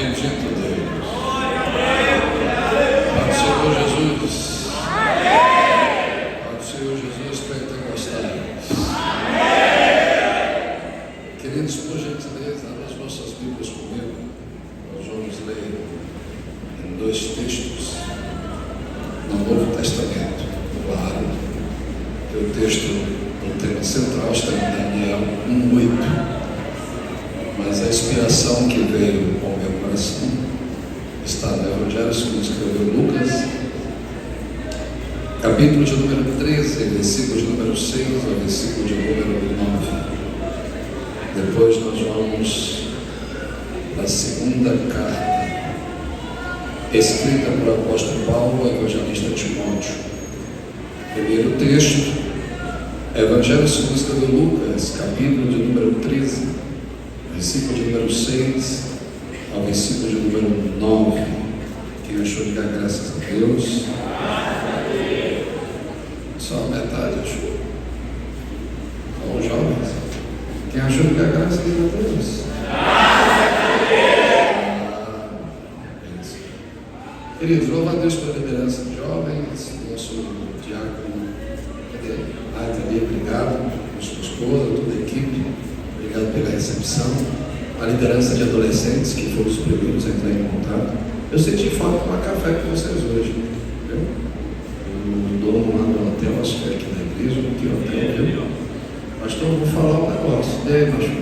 Bendito Deus. Pai do Senhor Jesus. Pai do Senhor Jesus Pentecostais. Queridos, por gentileza, abra as nossas Bíblias comigo. Nós vamos ler em dois textos no Novo Testamento. Claro que o texto, o tema central está em Daniel 1:8. Mas a inspiração que veio ao meu coração está no Evangelho segundo escreveu Lucas, capítulo de número 13, versículo de número 6 ao versículo de número 9. Depois nós vamos para a segunda carta, escrita por apóstolo Paulo ao evangelista Timóteo. Primeiro texto, Evangelho segundo escreveu Lucas, capítulo de número 13, versículo de número 6 ao versículo de número 9. Quem achou de dar graças a Deus? Só a metade achou. Então, jovens, quem achou de dar graças a Deus? Queridos, louva a Deus pela liderança de jovens. Nosso diácono ali, obrigado, sua esposa, toda a equipe. Obrigado pela recepção. A liderança de adolescentes, que foram os primeiros a entrar em contato. Eu senti falta de tomar café com vocês hoje, viu? O dono lá do hotel, acho que é aqui na igreja, que hotel, viu? Pastor, eu vou falar um negócio. Daí, pastor,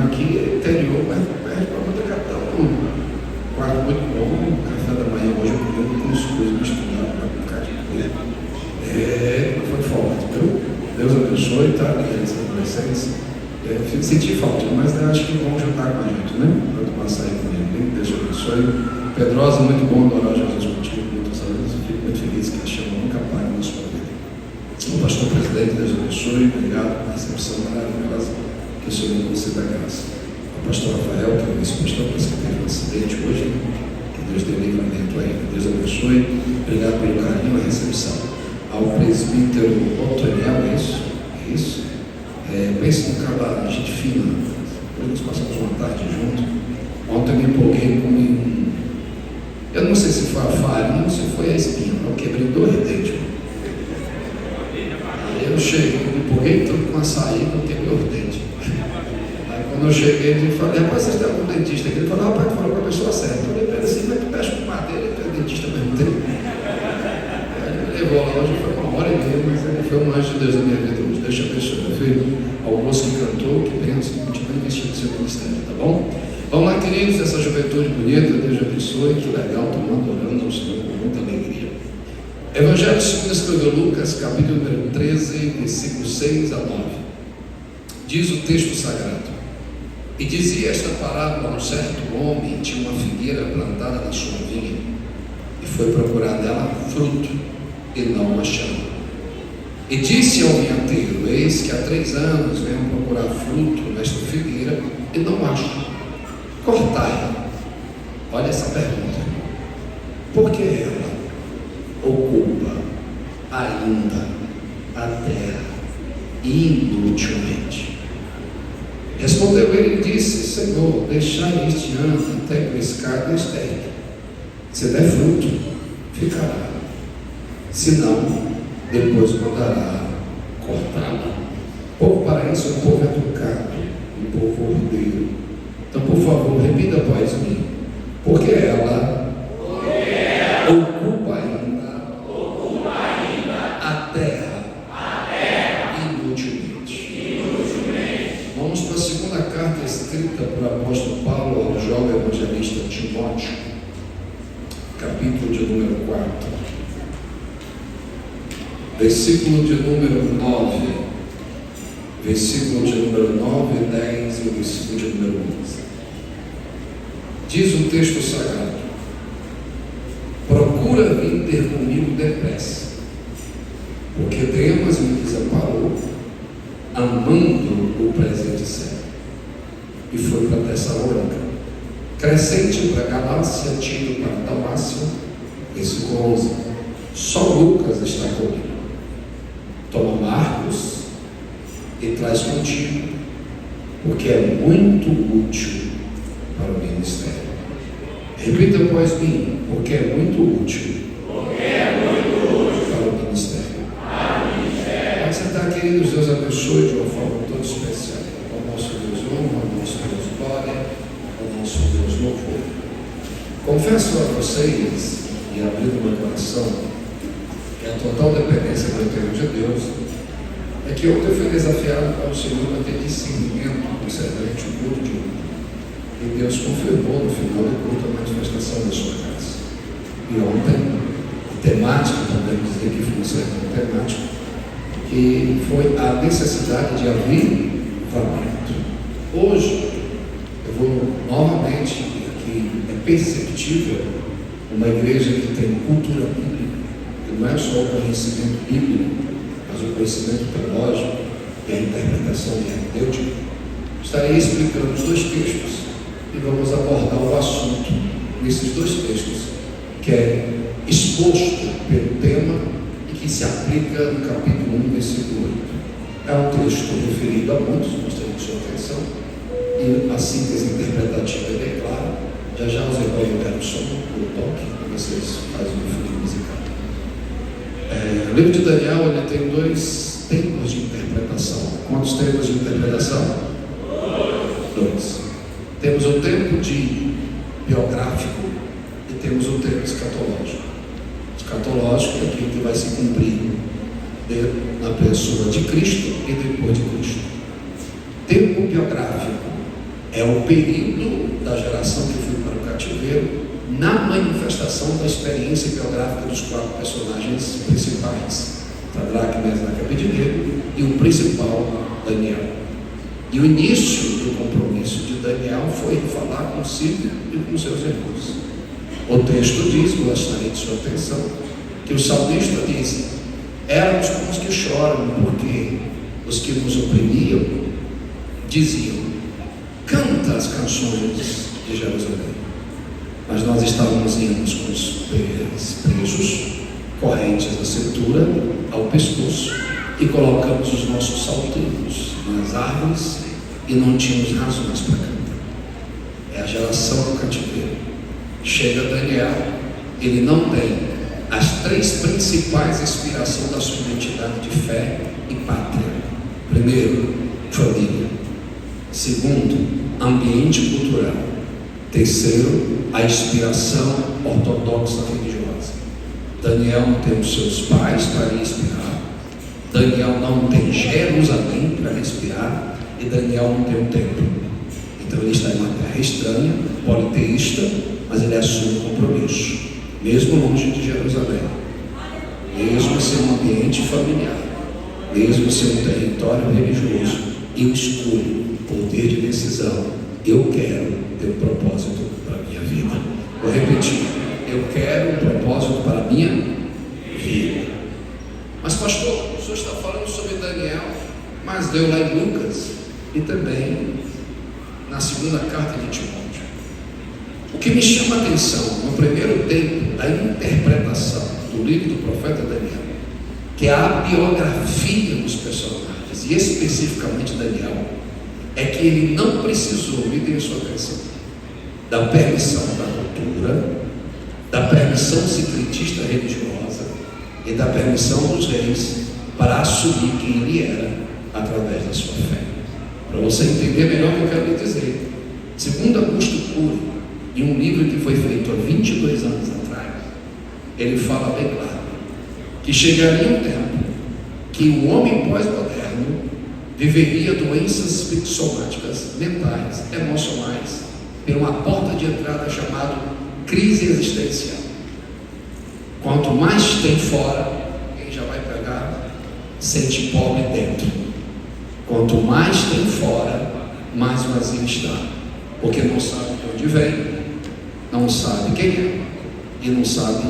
aqui é interior, mas perto para outra capital. Quarto muito bom, café da manhã hoje eu comi com os coisas misturadas para um bocado de coisa. Foi forte, viu? Deus abençoe, tá? Crianças e adolescentes. Senti falta, mas acho que vão juntar com a gente, né? Para tomar açaí comigo. Deus abençoe. Pedrosa, muito bom adorar Jesus contigo. Muitos anos, fico muito feliz que a chama nunca para no nosso poder. O pastor presidente, Deus abençoe. Obrigado pela recepção maravilhosa que o Senhor nos dá graça. O pastor Rafael, que é o vice-pastor, parece que teve um acidente hoje. Que Deus dê livramento aí. Deus abençoe. Obrigado pelo carinho e a recepção. Ao presbítero Otoniel, é isso? É isso? Pense no cara, gente fina. Depois nós passamos uma tarde junto. Ontem eu me empolguei com eu não sei se foi a farinha ou se foi a espinha. Eu quebrei 2 dentes. Aí eu cheguei, me empolguei tudo com açaí, eu quebrei os dentes. Aí quando eu cheguei, eu falei, rapaz, vocês têm algum dentista aqui? Ele falou, rapaz, tu falou com a pessoa certa. Eu falei, pera assim, mas tu mexe com madeira e tu é dentista ao mesmo tempo. Levou lá, hoje foi 1h30, mas ele foi um anjo de Deus na minha vida. Deixa a pessoa, meu filho, ao moço que cantou, que pensa, continua investindo no seu ministério, tá bom? Vamos lá, queridos, essa juventude bonita, Deus abençoe, que legal, tomando, orando ao Senhor com muita alegria. Evangelho segundo escreveu Lucas, capítulo número 13, versículo 6 a 9. Diz o texto sagrado: e dizia esta parábola: um certo homem tinha uma figueira plantada na sua vinha, e foi procurar nela fruto, e não achou. E disse ao vinhateiro: eis que há 3 anos venho procurar fruto nesta figueira e não acho. Cortai-a. Olha essa pergunta: por que ela ocupa ainda a terra inutilmente? Respondeu ele e disse: Senhor, deixai este ano até que o escada esteja. Se der fruto, ficará. Se não, depois mandará cortá-la. O povo paraense é um povo educado, um povo ordeiro. Então, por favor, repita após mim. Porque ela ocupa ainda a terra inutilmente. Vamos para a segunda carta escrita por apóstolo Paulo ao jovem evangelista Timóteo, capítulo de número 4. Versículo de número 9, versículo de número 9, 10 e o versículo de número 11. Diz o texto sagrado: procura vir ter comigo depressa, porque Demas me desamparou, amando o presente século, e foi para Tessalônica. Crescente para Galácia, Tito para Dalmácia. Versículo 11: só Lucas está comigo. Toma Marcos e traz contigo, porque é muito útil para o ministério. Repita após mim, porque é muito útil para o ministério. Pode sentar, queridos, Deus abençoe de uma forma toda especial. Ao nosso Deus honra, ao nosso Deus glória, ao nosso Deus louvor. Confesso a vocês, e abrindo meu coração, que a total dependência que eu tenho de Deus é que ontem eu fui desafiado ao Senhor a ter discernimento concernente o culto de ontem. E Deus confirmou no final do culto a manifestação da sua graça. E ontem, a temática, podemos dizer que foi um sermão temático, que foi a necessidade de avivamento. Hoje, eu vou novamente, aqui é perceptível uma igreja que tem cultura bíblica, que não é só o conhecimento bíblico, mas o conhecimento teológico e a interpretação hermenêutica. Estarei explicando os dois textos e vamos abordar o assunto nesses dois textos, que é exposto pelo tema e que se aplica no capítulo 1, versículo 8. É um texto referido a muitos, gostaria de sua atenção, e a síntese interpretativa é bem clara. Já já os irmãos deram o som, o toque, para vocês fazem um fundo musical. O livro de Daniel, ele tem dois tempos de interpretação. Quantos tempos de interpretação? Dois. Temos o tempo de biográfico e temos o tempo escatológico. Escatológico é aquilo que vai se cumprir na pessoa de Cristo e depois de Cristo. Tempo biográfico é o período da geração que foi para o cativeiro na manifestação da experiência biográfica dos quatro personagens principais, Sadraque, Mesaque e Abednego, e o principal, Daniel. E o início do compromisso de Daniel foi falar consigo e com seus irmãos. O texto diz, gostaria de sua atenção, que o salmista diz: éramos como os que choram, porque os que nos oprimiam diziam: canta as canções de Jerusalém. Mas nós estávamos indo com os presos, correntes da cintura ao pescoço, e colocamos os nossos salteiros nas árvores e não tínhamos razões para cantar. É a geração do cativeiro. Chega Daniel, ele não tem as três principais inspirações da sua identidade de fé e pátria. Primeiro, família. Segundo, ambiente cultural. Terceiro, a inspiração ortodoxa religiosa. Daniel não tem os seus pais para inspirar. Daniel não tem Jerusalém para respirar. E Daniel não tem um templo. Então ele está em uma terra estranha, politeísta, mas ele assume um compromisso, mesmo longe de Jerusalém, mesmo sem um ambiente familiar, mesmo sem um território religioso. Eu escolho poder de decisão. Eu quero ter um propósito para a minha vida. Vou repetir: eu quero um propósito para a minha vida. Mas pastor, o senhor está falando sobre Daniel, mas deu lá em Lucas e também na segunda carta de Timóteo. O que me chama a atenção no primeiro tempo da interpretação do livro do profeta Daniel, que é a biografia dos personagens, e especificamente Daniel, é que ele não precisou, me dê sua atenção, da permissão da cultura, da permissão secretista religiosa e da permissão dos reis para assumir quem ele era através da sua fé. Para você entender melhor o que eu quero lhe dizer, segundo Augusto Cury, em um livro que foi feito há 22 anos atrás, ele fala bem claro que chegaria um tempo que o homem pós-moderno viveria doenças psicossomáticas, mentais, emocionais, por uma porta de entrada chamada crise existencial. Quanto mais tem fora, quem já vai pegar, sente pobre dentro. Quanto mais tem fora, mais vazio está, porque não sabe de onde vem, não sabe quem é e não sabe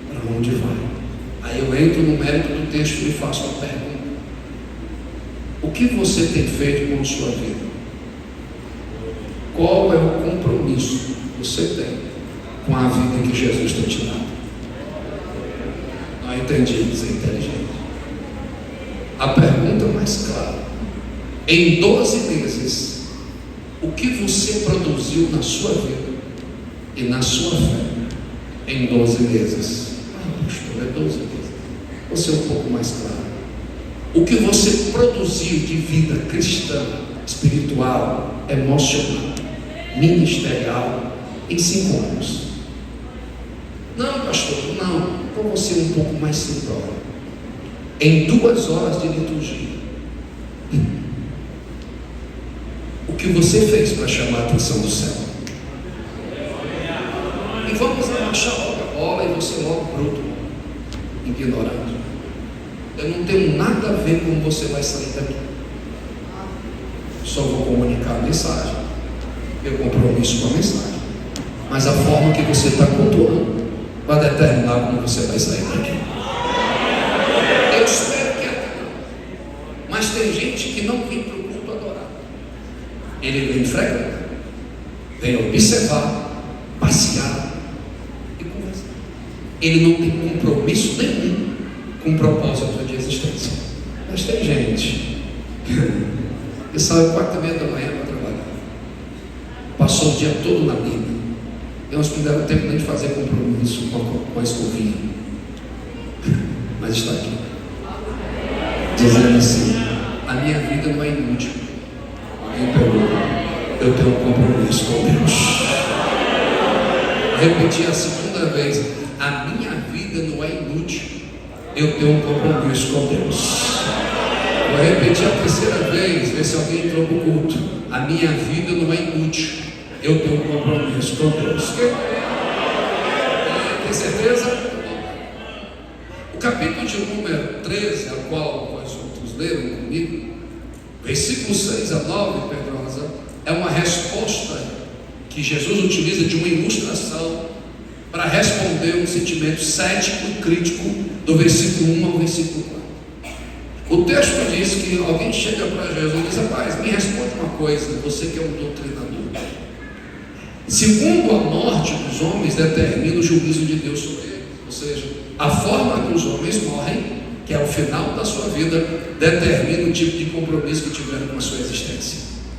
para onde vai. Aí eu entro no mérito do texto e faço a pergunta: o que você tem feito com a sua vida? Qual é o compromisso que você tem com a vida que Jesus tem te dado? Não entendi dizer inteligente. A pergunta mais clara: em 12 meses o que você produziu na sua vida e na sua fé em 12 meses. Pastor, é 12 meses. Vou ser um pouco mais claro. O que você produziu de vida cristã, espiritual, emocional, ministerial em 5 anos. Não, pastor, não. Então vou ser um pouco mais simplório. Em 2 horas de liturgia, o que você fez para chamar a atenção do céu? E vamos abaixar logo a bola e você logo bruto, ignorante. Eu não tenho nada a ver com você vai sair daqui. Só vou comunicar a mensagem. Eu compromisso com a mensagem. Mas a forma que você está cultuando vai determinar como você vai sair daqui. Eu espero que aqui não. Mas tem gente que não vem para o culto adorar. Ele vem frequentar, vem observar, passear e conversar. Ele não tem compromisso nenhum com o propósito de existência. Mas tem gente que sai 4h30 da manhã para trabalhar, passou o dia todo na Bíblia. Tem uns que não deram tempo nem de fazer compromisso com a escovinha, mas está aqui dizendo assim: a minha vida não é inútil. Alguém pergunta, eu tenho um compromisso com Deus. Repetir a segunda vez: a minha vida não é inútil, eu tenho um compromisso com Deus. Vou repetir a terceira vez, ver se alguém entrou no culto: a minha vida não é inútil, eu tenho um compromisso com Deus. Tem certeza? O capítulo de número 13, ao qual os outros leram comigo, versículo 6 a 9, Pedrosa, é uma resposta que Jesus utiliza de uma ilustração para responder um sentimento cético e crítico do versículo 1 ao versículo 4. O texto diz que alguém chega para Jesus e diz: rapaz, me responde uma coisa, você que é um doutrinador. Segundo a morte dos homens determina o juízo de Deus sobre eles. Ou seja, a forma que os homens morrem, que é o final da sua vida, determina o tipo de compromisso que tiveram com a sua existência.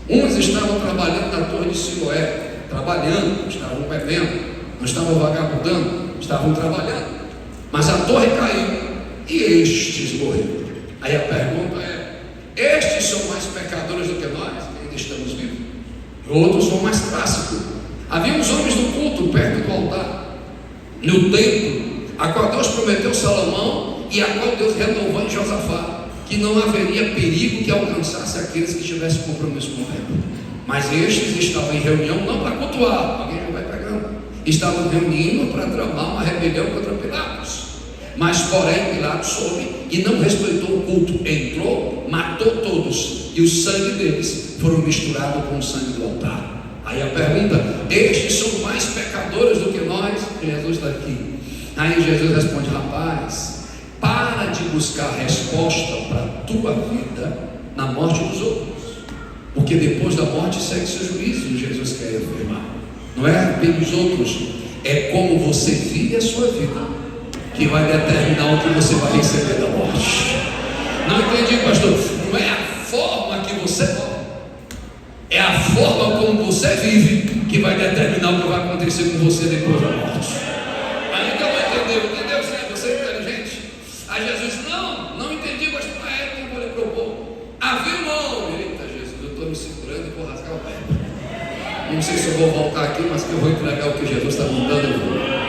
Uns estavam trabalhando na torre de Siloé, trabalhando, estavam bebendo, não estavam vagabundando, estavam trabalhando. Mas a torre caiu e estes morreram. Aí a pergunta é: estes são mais pecadores do que nós, que ainda estamos vivos? Outros são mais clássicos. Havia uns homens no culto perto do altar, no templo, a qual Deus prometeu Salomão e a qual Deus renovou em Josafá, que não haveria perigo que alcançasse aqueles que tivessem compromisso com o templo. Mas estes estavam em reunião não para cultuar, alguém já vai pegando, estavam reunindo para tramar uma rebelião contra Pilatos. Mas porém Pilatos soube e não respeitou o culto, entrou, matou todos, e o sangue deles foram misturados com o sangue do altar. Aí a pergunta: estes são mais pecadores do que nós? Jesus está aqui. Aí Jesus responde: rapaz, para de buscar resposta para a tua vida na morte dos outros, porque depois da morte segue seu juízo. Jesus quer afirmar, não é pelos outros, é como você vive a sua vida que vai determinar o que você vai receber da morte. Não entendi, pastor. Não é a forma que você morre, é a forma como você vive que vai determinar o que vai acontecer com você depois da morte. Ainda não entendeu? Sim, você é inteligente. Aí Jesus: não entendi, mas para ela que eu vou lhe propor. Havia um homem. Eita Jesus, eu estou me segurando e vou rasgar o verbo. Não sei se eu vou voltar aqui, mas que eu vou entregar o que Jesus está mandando, eu vou.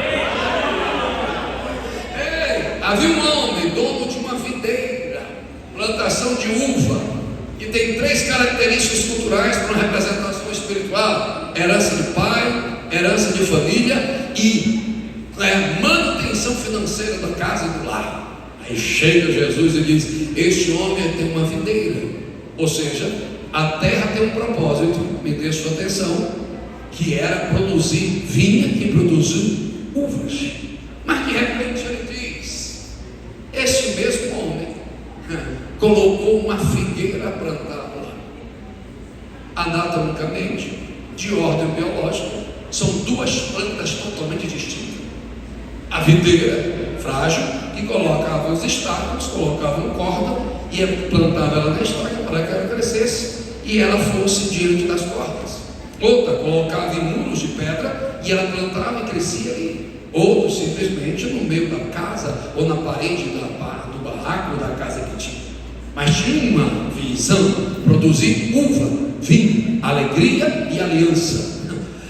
Havia um homem, dono de uma videira, plantação de uva, que tem 3 características culturais para uma representação espiritual: herança de pai, herança de família e manutenção financeira da casa e do lar. Aí chega Jesus e diz: este homem tem uma videira, ou seja, a terra tem um propósito, me dê sua atenção, que era produzir vinha e produzir uvas. Mas de repente ele diz: esse mesmo homem colocou uma figueira plantada lá. Anatomicamente, de ordem biológica, são 2 plantas totalmente distintas. A videira frágil, que colocava os estacos, colocava um corda e plantava ela na estaca para que ela crescesse, e ela fosse diante das portas. Outra colocava em muros de pedra e ela plantava e crescia ali. Outro simplesmente no meio da casa ou na parede do barraco da casa que tinha. Mas tinha uma visão: produzir uva, vinho, alegria e aliança.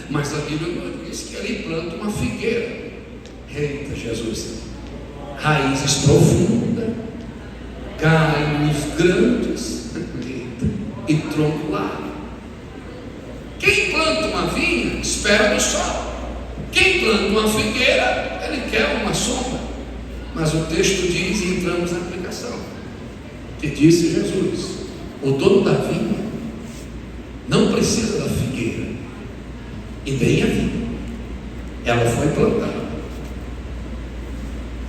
Mas a Bíblia não diz que ali planta uma figueira. Eita Jesus! Raízes profundas, galhos grandes e tronco largo. Quem planta uma vinha espera do sol. Quem planta uma figueira, ele quer uma sombra. Mas o texto diz, e entramos na aplicação, que disse Jesus: o dono da vinha não precisa da figueira e nem a vinha. Ela foi plantada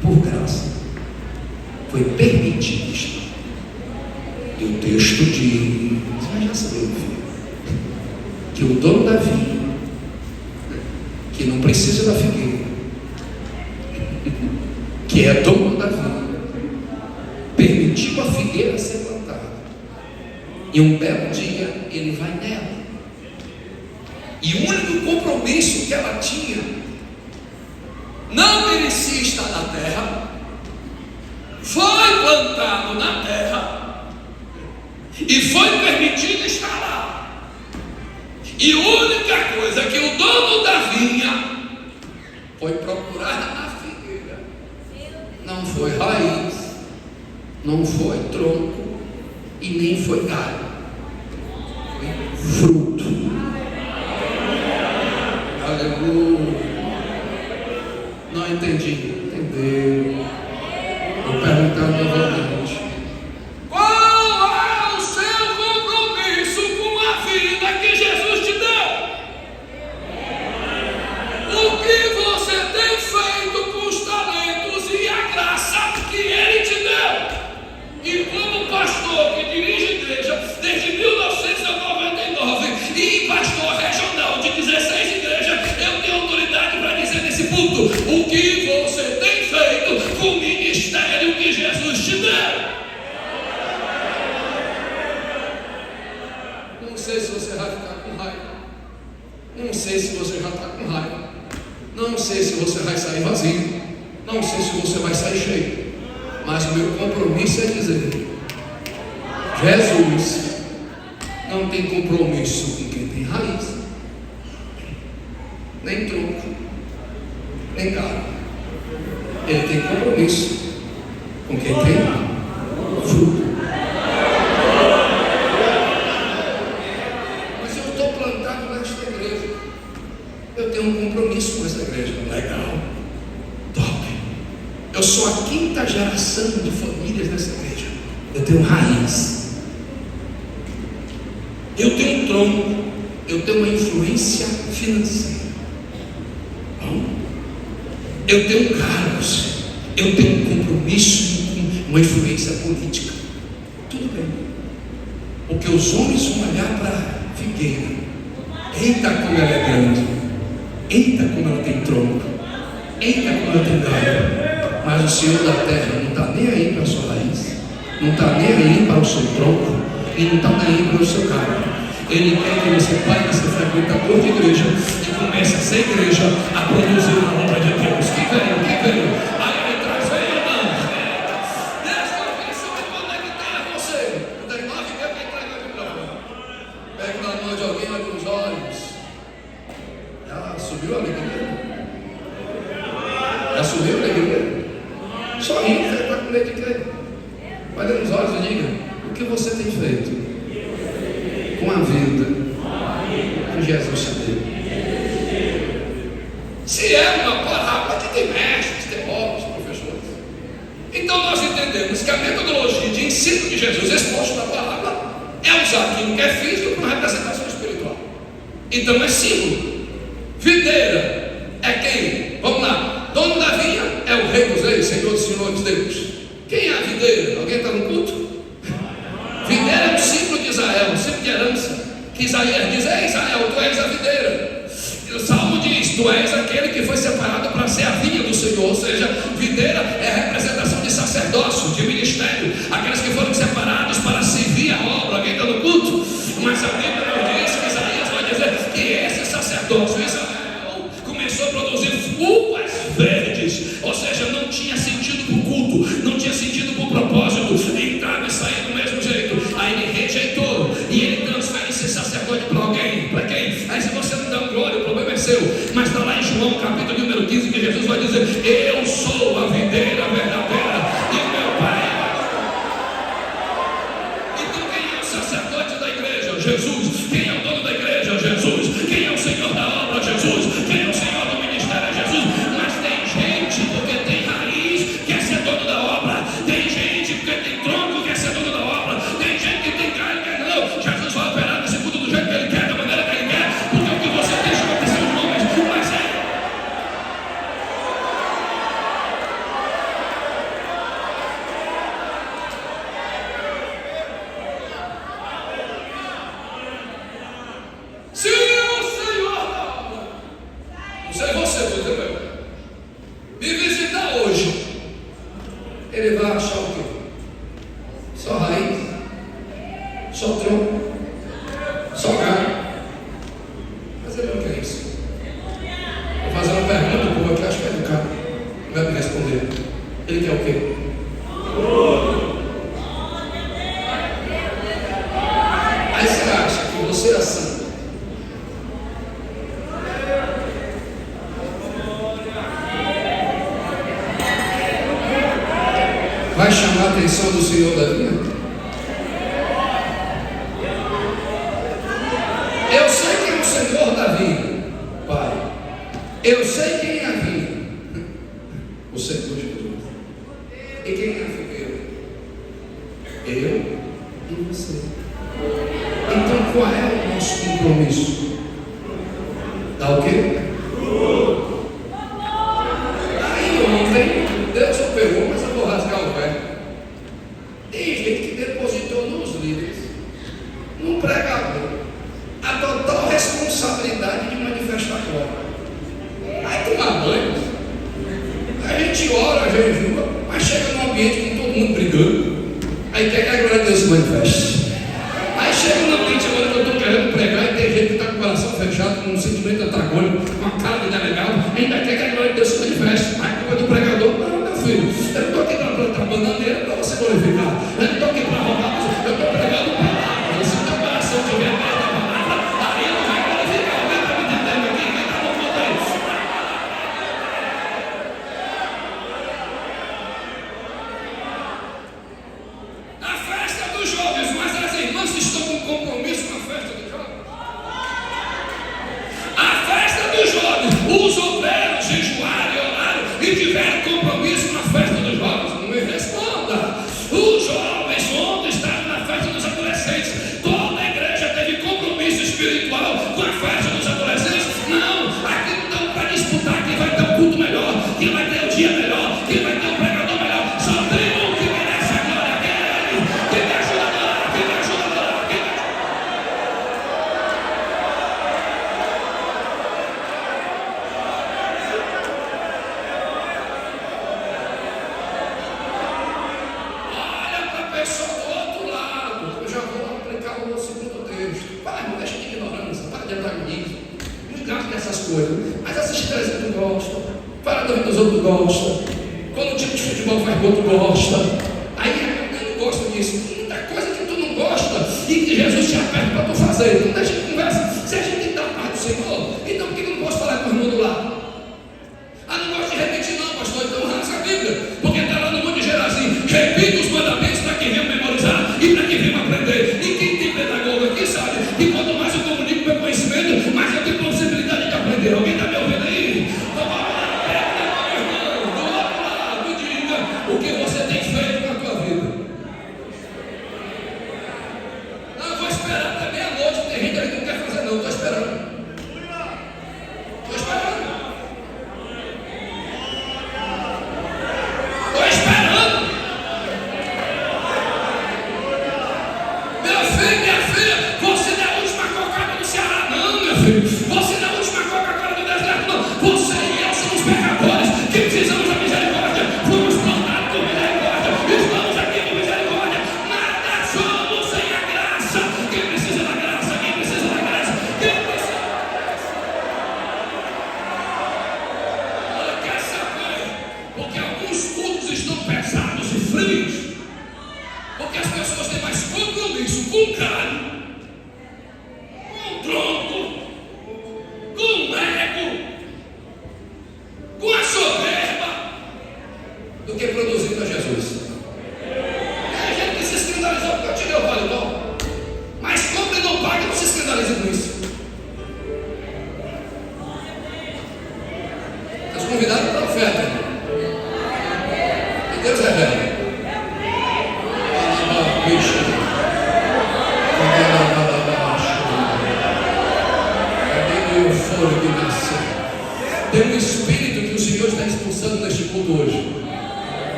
por graça, foi permitida estar. E o texto diz, você já sabia, filho, que o dono da vinha, que não precisa da figueira, que é dono da vinha, permitiu a figueira ser plantada, e um belo dia ele vai nela, e o único compromisso que ela tinha, não merecia estar na terra, foi plantado na terra e foi permitido estar lá. E a única coisa que o dono da vinha foi procurar na figueira, não foi raiz, não foi tronco e nem foi galho, foi fruto. Aleluia. Não entendi. Entendeu? Vou perguntar novamente: qual é o seu compromisso com a vida que Jesus te deu? O que você tem feito com os talentos e a graça que Ele te deu? E como pastor que dirige igreja desde 1999 e pastor regional de 16 igrejas, eu tenho autoridade para dizer nesse ponto: o que você tem feito com o ministério que Jesus te deu? Não sei se você vai ficar com raiva, não sei se você já está com raiva, não sei se você vai sair vazio, não sei se você vai sair cheio, mas o meu compromisso é dizer: Jesus não tem compromisso com quem tem raiz, nem tronco, nem galho. Ele tem compromisso com quem tem fruto. Mas eu estou plantado nesta igreja, eu tenho um compromisso com essa igreja. Legal, top. Eu sou a 5ª geração de famílias nessa igreja. Eu tenho raiz, eu tenho um tronco, eu tenho uma influência financeira, eu tenho cargos, eu tenho um compromisso com uma influência política. Tudo bem, porque os homens vão olhar para a figueira: eita como ela é grande, eita como ela tem tronco, eita como ela tem galho. Mas o Senhor da terra não está nem aí para a sua raiz, não está nem aí para o seu tronco, e não está nem aí para o seu cargo. Ele quer que você pare de ser frequentador de igreja e comece a ser igreja, a produzir a obra de Deus. Que veio? Aí ele traz, veio não. Deixa eu ver se eu me conectar a você. Eu tenho 9 dias para entrar no microfone. Pega na mão de alguém, abre os olhos. Já subiu a alegria? Já subiu a alegria? Sorrindo, você está com medo de crer. Olha nos olhos e diga: o que você tem feito com a vida que Jesus te deu? Se é uma parábola que tem mestres, teólogos, professores, então nós entendemos que a metodologia de ensino de Jesus exposto na parábola é usar aquilo que é físico para uma representação espiritual. Então é símbolo. Videira é quem? Vamos lá. Dono da vinha é o Rei dos Reis, Senhor dos Senhores, Deus. Quem é a videira? Alguém está no culto? Videira é um símbolo de Israel, um símbolo de herança, que Isaías diz: é Israel, tu és a videira. E o Salmo diz: tu és aquele que foi separado para ser a vinha do Senhor. Ou seja, videira é a representação de sacerdócio, de ministério, aqueles que foram separados para servir a obra. Alguém está no culto? Mas sacerdócio. Israel começou a produzir uvas verdes, ou seja, não tinha sentido para o culto, não tinha sentido para o propósito, entrava e saía do mesmo jeito. Aí ele rejeitou e ele transfere esse sacerdote para alguém. Para quem? Aí se você não dá glória, o problema é seu. Mas está lá em João capítulo número 15 que Jesus vai dizer: eu sou a videira verdadeira e o meu Pai. Então quem é o sacerdote da igreja? Jesus. Quem é o dono da igreja? Jesus. Quem é o Senhor da obra? Jesus. Quem é o Senhor do ministério? Jesus. Mas tem gente, porque tem raiz, quer ser dono da obra. Tem gente, porque tem tronco, quer ser dono da obra. Tem gente que tem carne, quer não. Jesus vai operar nesse mundo do jeito que ele quer, da maneira que ele quer, porque o que você tem chama de seus nomes, mas é. Se o Senhor da obra, não sei você, vou dizer meu, me visitar hoje, ele vai achar o quê? Só raiz, só tronco, só galho. Mas ele não quer isso. Vou fazer uma pergunta para o povo aqui, acho que é educado, não vai me responder. Ele quer o quê? Aí você acha que você é assim? Vai chamar a atenção do Senhor da vida? Eu sei quem é o Senhor da vida, Pai. Eu sei quem é a vida, o Senhor Jesus. E quem é a figueira? Eu e você. Então qual é o nosso compromisso? Dá o quê? Aí ontem Deus operou, mas eu vou rasgar o pé. Tem gente que depositou nos líderes, num pregador, a total responsabilidade de manifestar glória. Aí tomar banho, a gente ora, jejua, mas chega num ambiente com todo mundo brigando. Aí quer que a glória de Deus se manifeste. Aí chega num ambiente agora que eu estou querendo pregar e tem gente que está com o coração fechado, com um sentimento antagônico, com a cara de delegado, ainda quer que a glória de Deus se manifeste. Aí culpa do pregador, não, meu filho, eu não estou aqui para plantar bananeira para você glorificar. Eu não estou aqui para roubar, mas eu estou pregando palavra. Se o teu coração tiver perto da palavra, aí não vai glorificar. Alguém está me entendendo aqui? Quem está no mundo aí? A festa dos jovens, mas as irmãs estão com compromisso com a festa dos jovens. A festa dos jovens, os obreiros jejuaram e oraram e tiveram compromisso com a festa dos jovens. Não me responda. Os jovens ontem estavam na festa dos adolescentes. Toda a igreja teve compromisso espiritual com a festa dos adolescentes? Não. Aqui não estão para disputar quem vai ter um culto melhor, quem vai ter o dia melhor, quem vai ter um pregador melhor. Só tem um que merece a glória dele. Quem me ajuda a adorar, quem me ajuda a adorar, quem me ajuda. Olha para a pessoa do outro lado. Eu já vou aplicar o segundo texto. Pai, não deixa de ignorância, para de antagonismo. Não gaste dessas coisas. Mas assistir televisão tu gosta. Para de ouvir dos outros gosta. Quando o time de futebol faz gol, tu gosta. Aí eu não gosto disso. Muita coisa que tu não gosta e que Jesus te aperta para tu fazer. Então deixa de conversa. Se a gente dá parte do Senhor, então por que eu não posso falar com o irmão do lado? Ah, não gosto de repetir não, pastor. Então rasga a Bíblia. Porque está lá no mundo de Gerazim. Repita os mandamentos para quem vem memorizar e para quem vem aprender. E quem tem pedagogo aqui sabe que quanto mais eu comunico meu conhecimento, mais eu tenho possibilidade de aprender. Alguém está me ouvindo aí? Então vai lá, pega meu irmão, do outro lado, me diga o que você tem feito na tua vida. Não, eu vou esperar até meia-noite. Tem gente ali que não quer fazer não. Estou esperando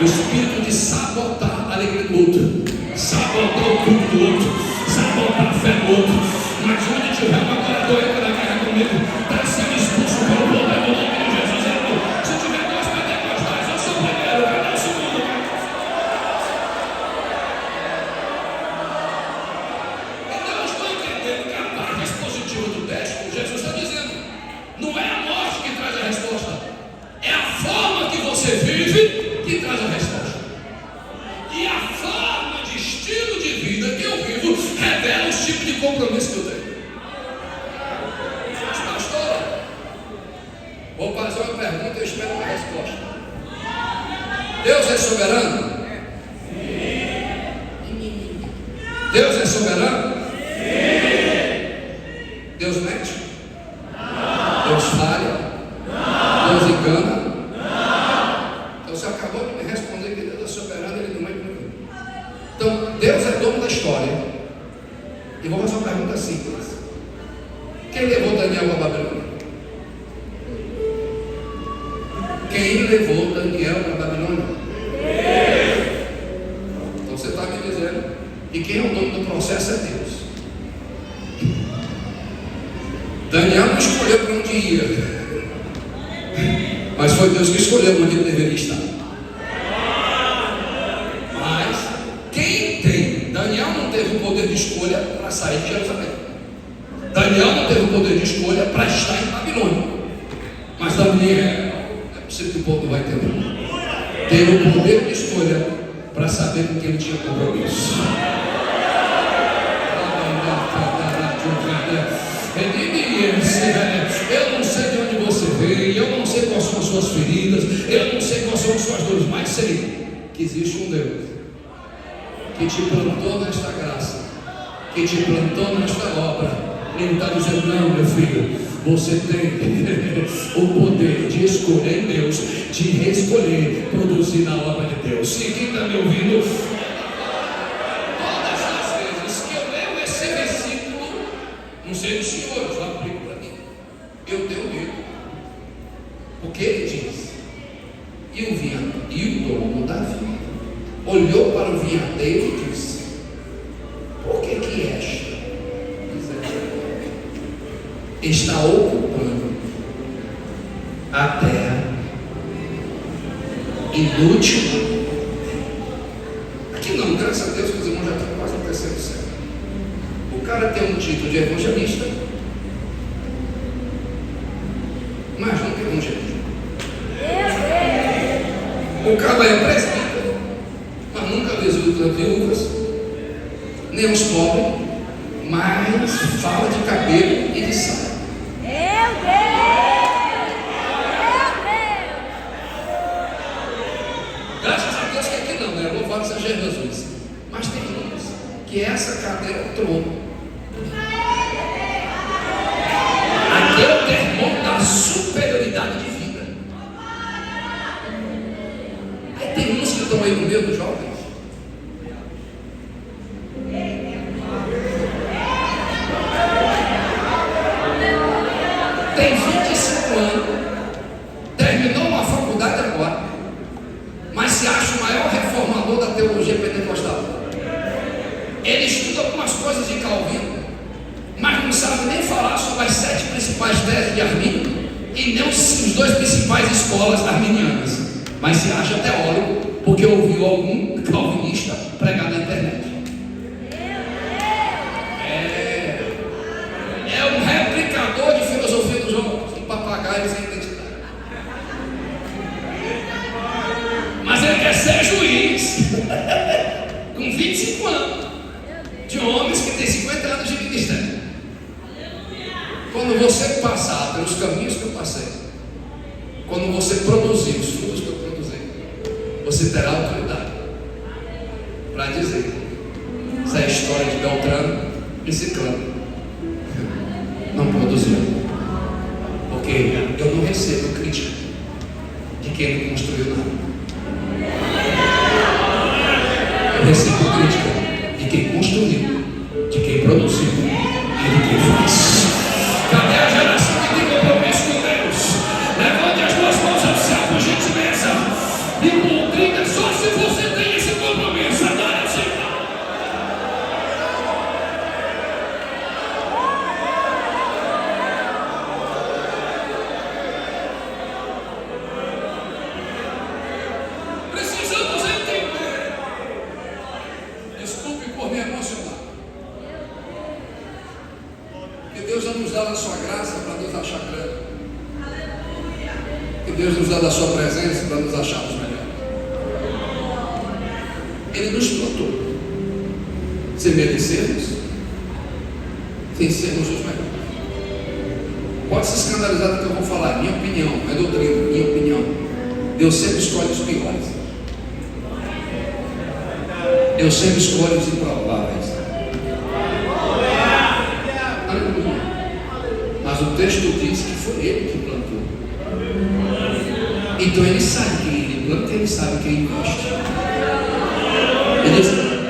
o espírito de sabotar a alegria do outro, sabotar o culto do outro, sabotar a fé do outro. Mas onde tiver uma adoradora na guerra comigo, está sendo expulso pelo poder do nome de Jesus. Se tiver dois pentecostais, eu sou o primeiro, cadê o segundo? Então eu estou entendendo que a parte expositiva do texto, Jesus está dizendo, não é a morte que traz a resposta, é a forma que você vive que traz a resposta. E a forma de estilo de vida que eu vivo revela os tipos de compromisso que eu tenho. Mas pastor, vou fazer uma pergunta e eu espero uma resposta. Deus é soberano? Deus é soberano? Deus mente? Deus falha? Deus engana? Então você acabou de me responder que Deus é soberano, ele não mente. Então Deus é dono da história. E vou fazer uma pergunta simples: quem levou Daniel para a Babilônia? Quem levou Daniel para a Babilônia? Então você está me dizendo que quem é o dono do processo é Deus. Daniel não escolheu para onde ia, mas foi Deus que escolheu onde ele deveria estar. Mas quem tem? Daniel não teve o poder de escolha para sair de Jerusalém. Daniel não teve o poder de escolha para estar em Babilônia. Mas Daniel, é possível que o povo vai entender, teve o poder de escolha para saber com quem ele tinha compromisso. Eu não sei de onde você veio, eu não sei quais são as suas feridas, eu não sei quais são as suas dores, mas sei que existe um Deus que te plantou nesta graça, que te plantou nesta obra. Ele está dizendo: não, meu filho, você tem o poder de escolher em Deus, de reescolher, produzir na obra de Deus. Se quem está me ouvindo, todas as vezes que eu leio esse versículo, não sei do Senhor, eu só aplico para mim, eu tenho medo, porque ele diz: e o dono Davi olhou para o vinhadeiro e disse: por que esta está ocupando a terra inútil? Aqui não, graças a Deus que os irmãos já estão quase no terceiro século. O cara tem um título de evangelista, mas não tem evangelista. O cara é presbítero, mas nunca visita as viúvas, nem os pobres, mas fala de cabelo e de saia. Graças a Deus que aqui não, né? Louvado seja Jesus. Mas tem uns que essa cadeira é o trono. Aqui é o termômetro da superioridade de vida. Aí tem uns que estão aí no meio dos jovens. Tem 25 anos, terminou uma faculdade agora, mas se acha o maior reformador da teologia pentecostal. Ele estuda algumas coisas de Calvino, mas não sabe nem falar sobre as 7 principais teses de Arminio e nem os 2 principais escolas arminianas, mas se acha teólogo porque ouviu algum calvinista pregar na internet. É um replicador de filosofia dos homens, um papagaio sem identidade. Mas ele quer ser juiz com 25 anos, de homens que têm 50 anos de ministério. Quando você passar pelos caminhos que eu passei, quando você produzir os frutos que eu produzi, você terá autoridade para dizer se a história de Beltrano e Ciclano não produziu, porque eu não recebo crítica de quem não construiu nada. Eu recebo crítica de quem construiu, de quem produziu e de quem faz. Cadê a geração que tem compromisso com Deus? Levante as duas mãos ao céu, por gentileza, e com 30 só Que Deus não nos dá da sua graça para nos achar grandes. Que Deus nos dá da sua presença para nos acharmos melhores. Ele nos plantou. Se merecermos, sem sermos os melhores. Pode se escandalizar do que eu vou falar. Minha opinião, é doutrina, minha opinião. Deus sempre escolhe os piores. Deus sempre escolhe os improváveis. Aleluia. Mas o texto diz que foi Ele que plantou. Então Ele sabe quem Ele planta, Ele sabe quem investe. Ele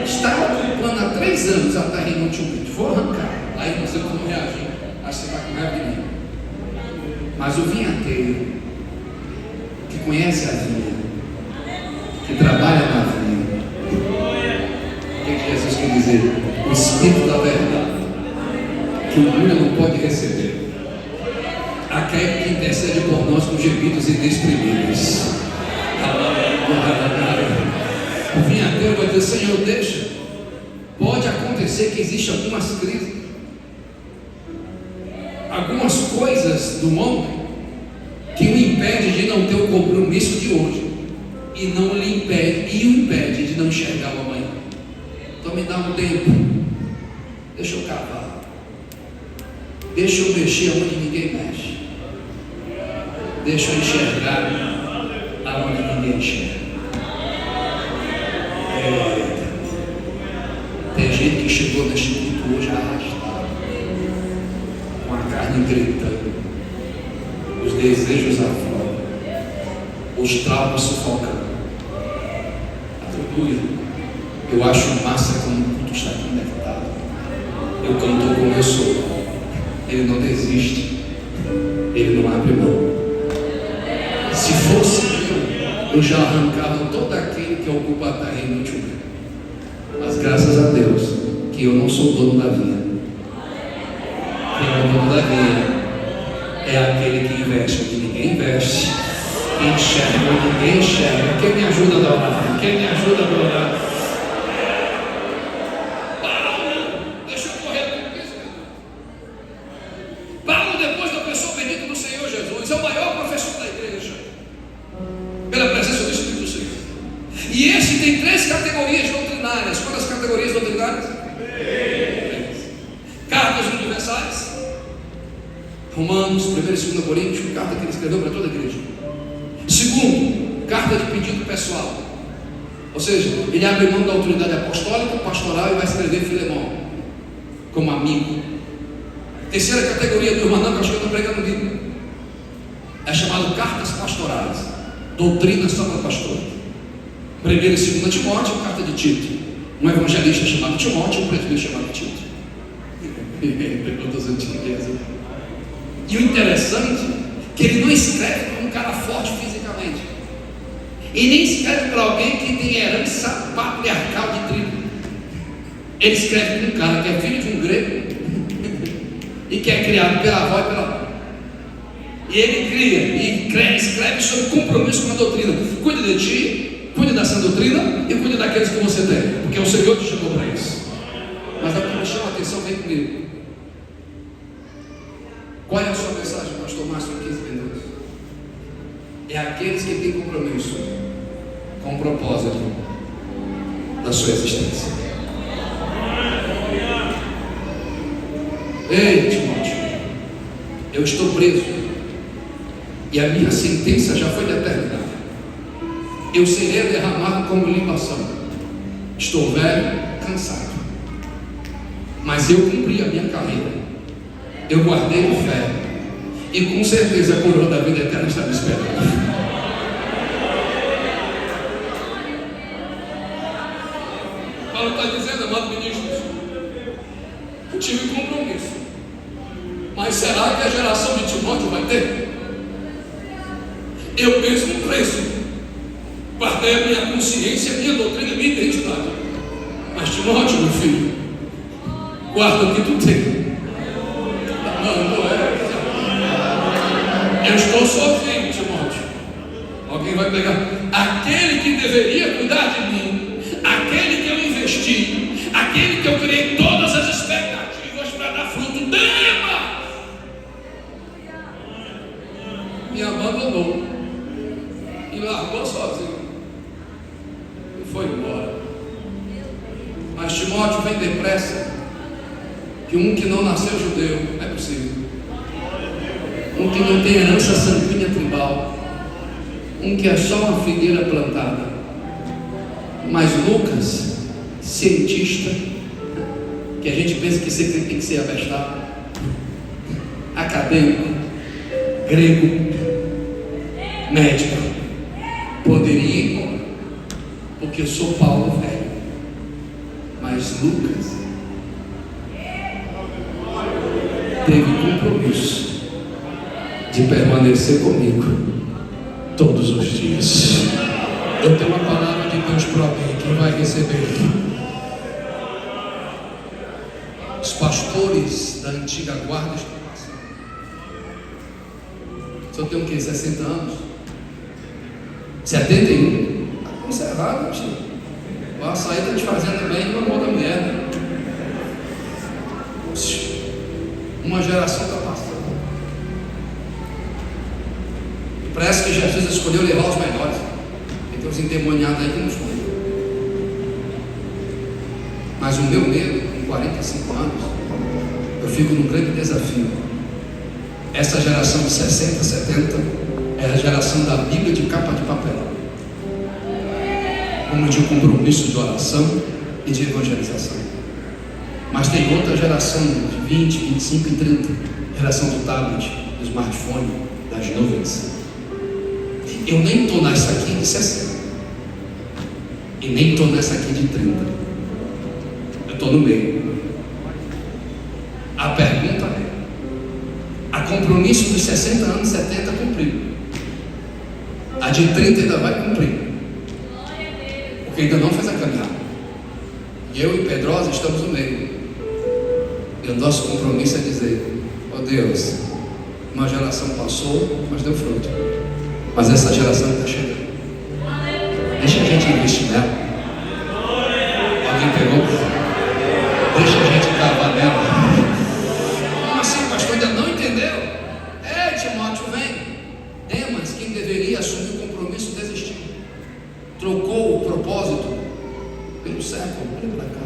está ocupando há 3 anos a terra inutilmente. Vou arrancar. Aí nós vamos reagir. Acho que você está com raiva de mim. Mas o vinhateiro, que conhece a vinha, que trabalha na vinha, o que Jesus quer dizer? O Espírito da verdade, que o mundo não pode receber, aquele que intercede por nós com gemidos inexprimíveis. O vinhateiro vai dizer: Senhor, deixa. Pode acontecer que existam algumas crises, algumas coisas do homem que o impede de não ter o compromisso de hoje e não lhe impede, e o impede de não enxergar o amanhã. Então me dá um tempo, deixa eu cavar, deixa eu mexer onde ninguém mexe, deixa eu enxergar aonde ninguém enxerga. Tem gente que chegou neste culto hoje arrastado, com a carne gritando, os desejos afora, os traumas sufocando. Aleluia. Eu acho massa quando o culto está conectado. O cantor começou, ele não desiste, ele não abre mão. Se fosse eu já arrancava todo aquele que ocupa a terra inutilmente. Mas graças a Deus que eu não sou dono da vinha. Quem é o dono da vinha é aquele que investe onde ninguém investe, que enxerga onde ninguém enxerga. Quem me ajuda a orar? Quem me ajuda a orar? Paulo, deixa eu correr com isso. Paulo, depois da pessoa bendita do Senhor Jesus, é o maior professor da igreja, pela presença do Espírito do Senhor. E esse tem 3 categorias doutrinárias. Quantas categorias doutrinárias? 3. Cartas universais, Romanos, 1 e 2 Coríntios, carta que ele escreveu para toda a igreja. Segundo, carta de pedido pessoal. Ou seja, ele abre mão da autoridade apostólica, pastoral e vai escrever Filemão como amigo. Terceira categoria do irmão, que acho que eu estou pregando no livro, é chamado cartas pastorais, doutrina sobre pastor. 1 e 2 Timóteo, carta de Tito, um evangelista chamado Timóteo, um presbítero chamado Tito. E o interessante é que ele não escreve para um cara forte fisicamente, e nem escreve para alguém que tem herança patriarcal de tribo. Ele escreve para um cara que é filho de um grego e que é criado pela avó e pela mãe. E ele cria e escreve sobre compromisso com a doutrina. Cuide de ti, cuide dessa doutrina e cuide daqueles que você tem, porque é o Senhor que chamou para isso. Mas a que me chama a atenção, vem comigo. Qual é a sua mensagem, pastor Márcio, em 15 minutos? É aqueles que têm compromisso com o propósito da sua existência. Ei, Timóteo, eu estou preso e a minha sentença já foi determinada. Eu serei derramado como libação. Estou velho, cansado, mas eu cumpri a minha carreira. Eu guardei a fé e com certeza a coroa da vida eterna está me esperando. Paulo está dizendo, amado ministros, eu tive compromisso, mas será que a geração de Timóteo vai ter? Eu mesmo preso, guardei a minha consciência, a minha doutrina, a minha identidade. Mas Timóteo, meu filho, guarda o que tu tem. Eu estou sozinho, Timóteo. Alguém vai pegar aquele que deveria cuidar de mim, aquele que eu investi, aquele que eu criei todas as expectativas para dar fruto. Dema! que um que não nasceu judeu, é possível. Um que não tem herança sanguínea tribal, um que é só uma figueira plantada. Mas Lucas, cientista, que a gente pensa que você tem que ser abestado, acadêmico, grego, médico, poderia ir, porque eu sou Paulo velho, mas Lucas teve compromisso de permanecer comigo todos os dias. Eu tenho uma palavra de Deus para alguém que vai receber. Os pastores da antiga guarda estão passando. Se eu tenho o quê? 60 anos? 71? Está conservado, tio. O açaí está te fazendo bem no amor da mulher, né? Uma geração está passando. E parece que Jesus escolheu levar os melhores. Tem uns endemoniados aí que não foram. Mas o meu medo, com 45 anos, eu fico num grande desafio. Essa geração de 60, 70 é a geração da Bíblia de capa de papel, como de compromisso de oração e de evangelização. Mas tem outra geração de 20, 25 e 30, geração do tablet, do smartphone, das nuvens. Eu nem estou nessa aqui de 60 e nem estou nessa aqui de 30. Eu estou no meio. A pergunta é: a compromisso dos 60 anos, 70 cumpriu, a de 30 ainda vai cumprir, porque ainda não fez a caminhada. E eu e Pedrosa estamos no meio. E o nosso compromisso é dizer: ó Deus, uma geração passou, mas deu fruto, mas essa geração está chegando. Deixa a gente investir nela. Alguém pegou? Deixa a gente cavar nela. Como assim, pastor? Ainda não entendeu? Timóteo, vem. Demas, quem deveria assumir o compromisso, desistiu. Trocou o propósito pelo século. Olha para cá.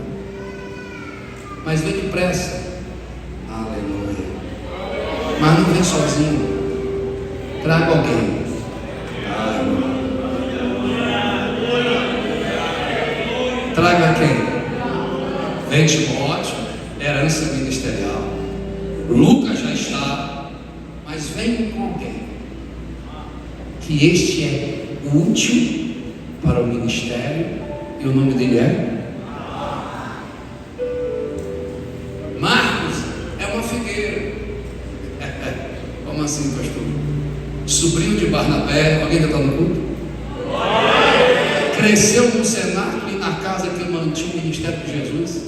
Mas vem depressa. Aleluia. Mas não vem sozinho. Traga alguém. Traga quem? Vem Timóteo, herança ministerial. Lucas já está, mas vem com alguém que este é útil para o ministério, e o nome dele é Marcos. É uma figueira. Como assim, pastor? Sobrinho de Barnabé. Alguém ainda está no culto? Cresceu no cenáculo e na casa que mantinha o ministério de Jesus.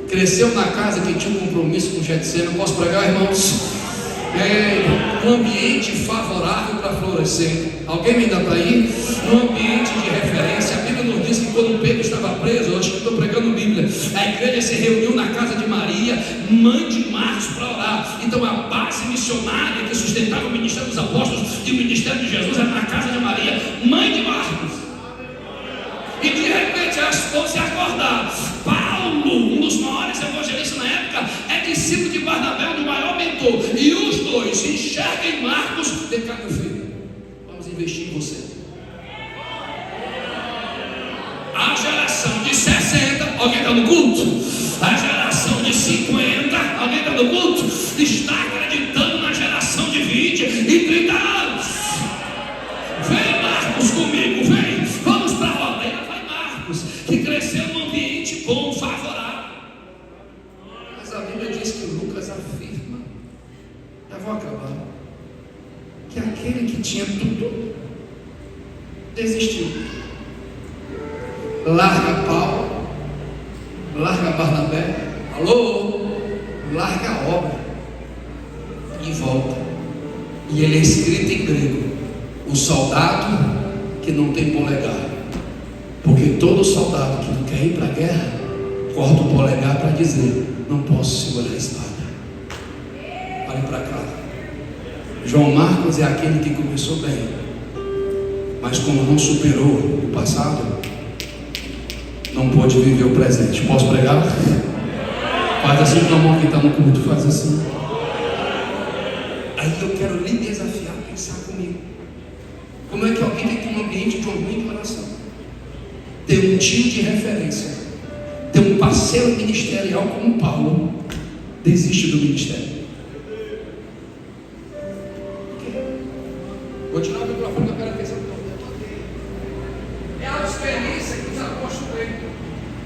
Cresceu na casa que tinha um compromisso com Getsemane. Posso pregar, irmãos? Um ambiente favorável para florescer. Alguém ainda está aí? Um ambiente de referência. A Bíblia nos diz que quando Pedro estava preso, eu acho que estou pregando Bíblia, a igreja se reuniu na casa de Maria, mãe de Marcos, para orar. Então a base missionária que sustentava o ministério dos apóstolos e o ministério de Jesus era na casa de Maria, mãe de Marcos. E de repente elas vão se acordar. Paulo, um dos maiores evangelistas na época, é discípulo de Barnabé, o maior mentor. E os dois enxergam em Marcos: vem cá, meu filho, vamos investir em você. A geração de 60, alguém está no culto? A geração de 50, alguém está no culto? Está acreditando na geração de 20 e 30 anos. Vem Marcos comigo, vem. Vamos para a rodeia. Vai Marcos, que cresceu num ambiente bom, favorável. Mas a Bíblia diz que Lucas afirma, já vou acabar, que aquele que tinha tudo desistiu. Larga Paulo, larga Barnabé, larga a obra e volta. E ele é escrito em grego: o soldado que não tem polegar. Porque todo soldado que não quer ir para a guerra corta o polegar para dizer: não posso segurar a espada. Olhe para cá. João Marcos é aquele que começou bem, mas como não superou o passado, não pôde viver o presente. Posso pregar? Faz assim com a mão que está no culto, faz assim. Aí eu quero lhe desafiar a pensar comigo. Como é que alguém que tem um ambiente de orgulho de oração, tem um tio de referência, tem um parceiro ministerial como Paulo, desiste do ministério? Vou tirar o microfone que eu quero pensar. É a experiência que os apóstolos têm.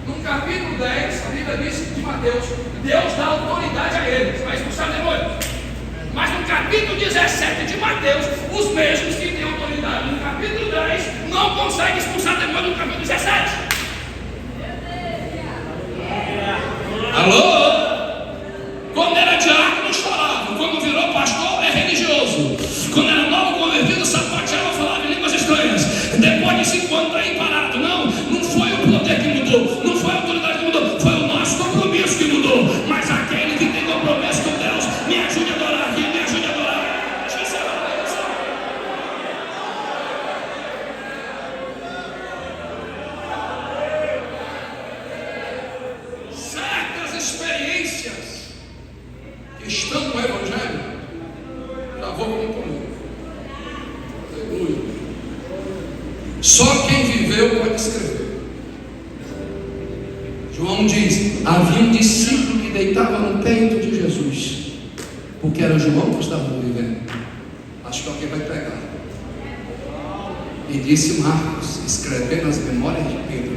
No capítulo 10, a Bíblia diz de Mateus, Deus dá autoridade a eles, vai expulsar demônios. Mas no capítulo 17 de Mateus, os mesmos que têm autoridade no capítulo 10 não conseguem expulsar demônios no capítulo 17. Alô? Quando era diácono, chorava. Quando virou pastor, é religioso. Quando era novo convertido, sapateava, falava em línguas estranhas. Depois de 5 anos está aí parado. Não foi o poder que mudou, não foi a autoridade que mudou, foi o nosso compromisso que mudou. Mas aquele que tem compromisso com Deus, me ajude a adorar aqui, me ajude a adorar. Deixa eu encerrar isso. Certas experiências que estão no Evangelho, já vou concluir. Aleluia. Só quem viveu pode escrever. João diz: havia um discípulo que deitava no peito de Jesus, porque era João que estava vivendo. Acho que alguém vai pegar. E disse Marcos, escrevendo as memórias de Pedro,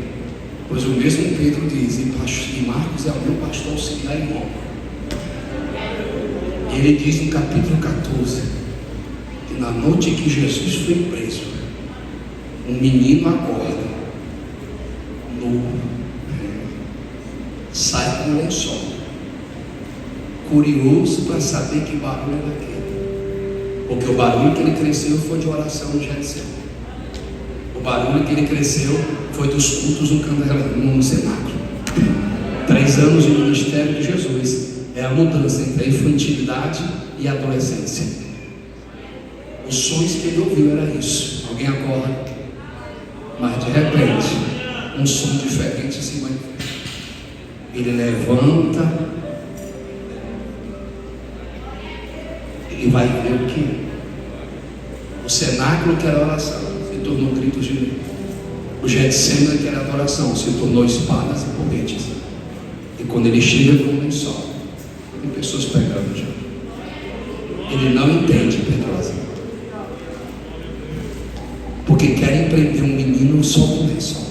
pois o mesmo Pedro diz, e Marcos é o meu pastor auxiliar em Roma. Ele diz no capítulo 14 que na noite que Jesus foi preso, um menino acorda, nu, sai com o lençol, curioso para saber que barulho era aquele, porque o barulho que ele cresceu foi de oração no Getsemane. O barulho que ele cresceu foi dos cultos no cenáculo. 3 anos de ministério de Jesus é a mudança entre a infantilidade e a adolescência. Os sonhos que ele ouviu era isso. Alguém acorda, mas de repente um som diferente se manifesta. Ele levanta, ele vai ver o que? O cenáculo, que era oração, se tornou gritos de medo. O Getsemane, que era adoração, se tornou espadas e porretes. E quando ele chega com o lençol, tem pessoas pegando já. Ele não entende, Pedrosa, porque querem prender um menino só com lençol.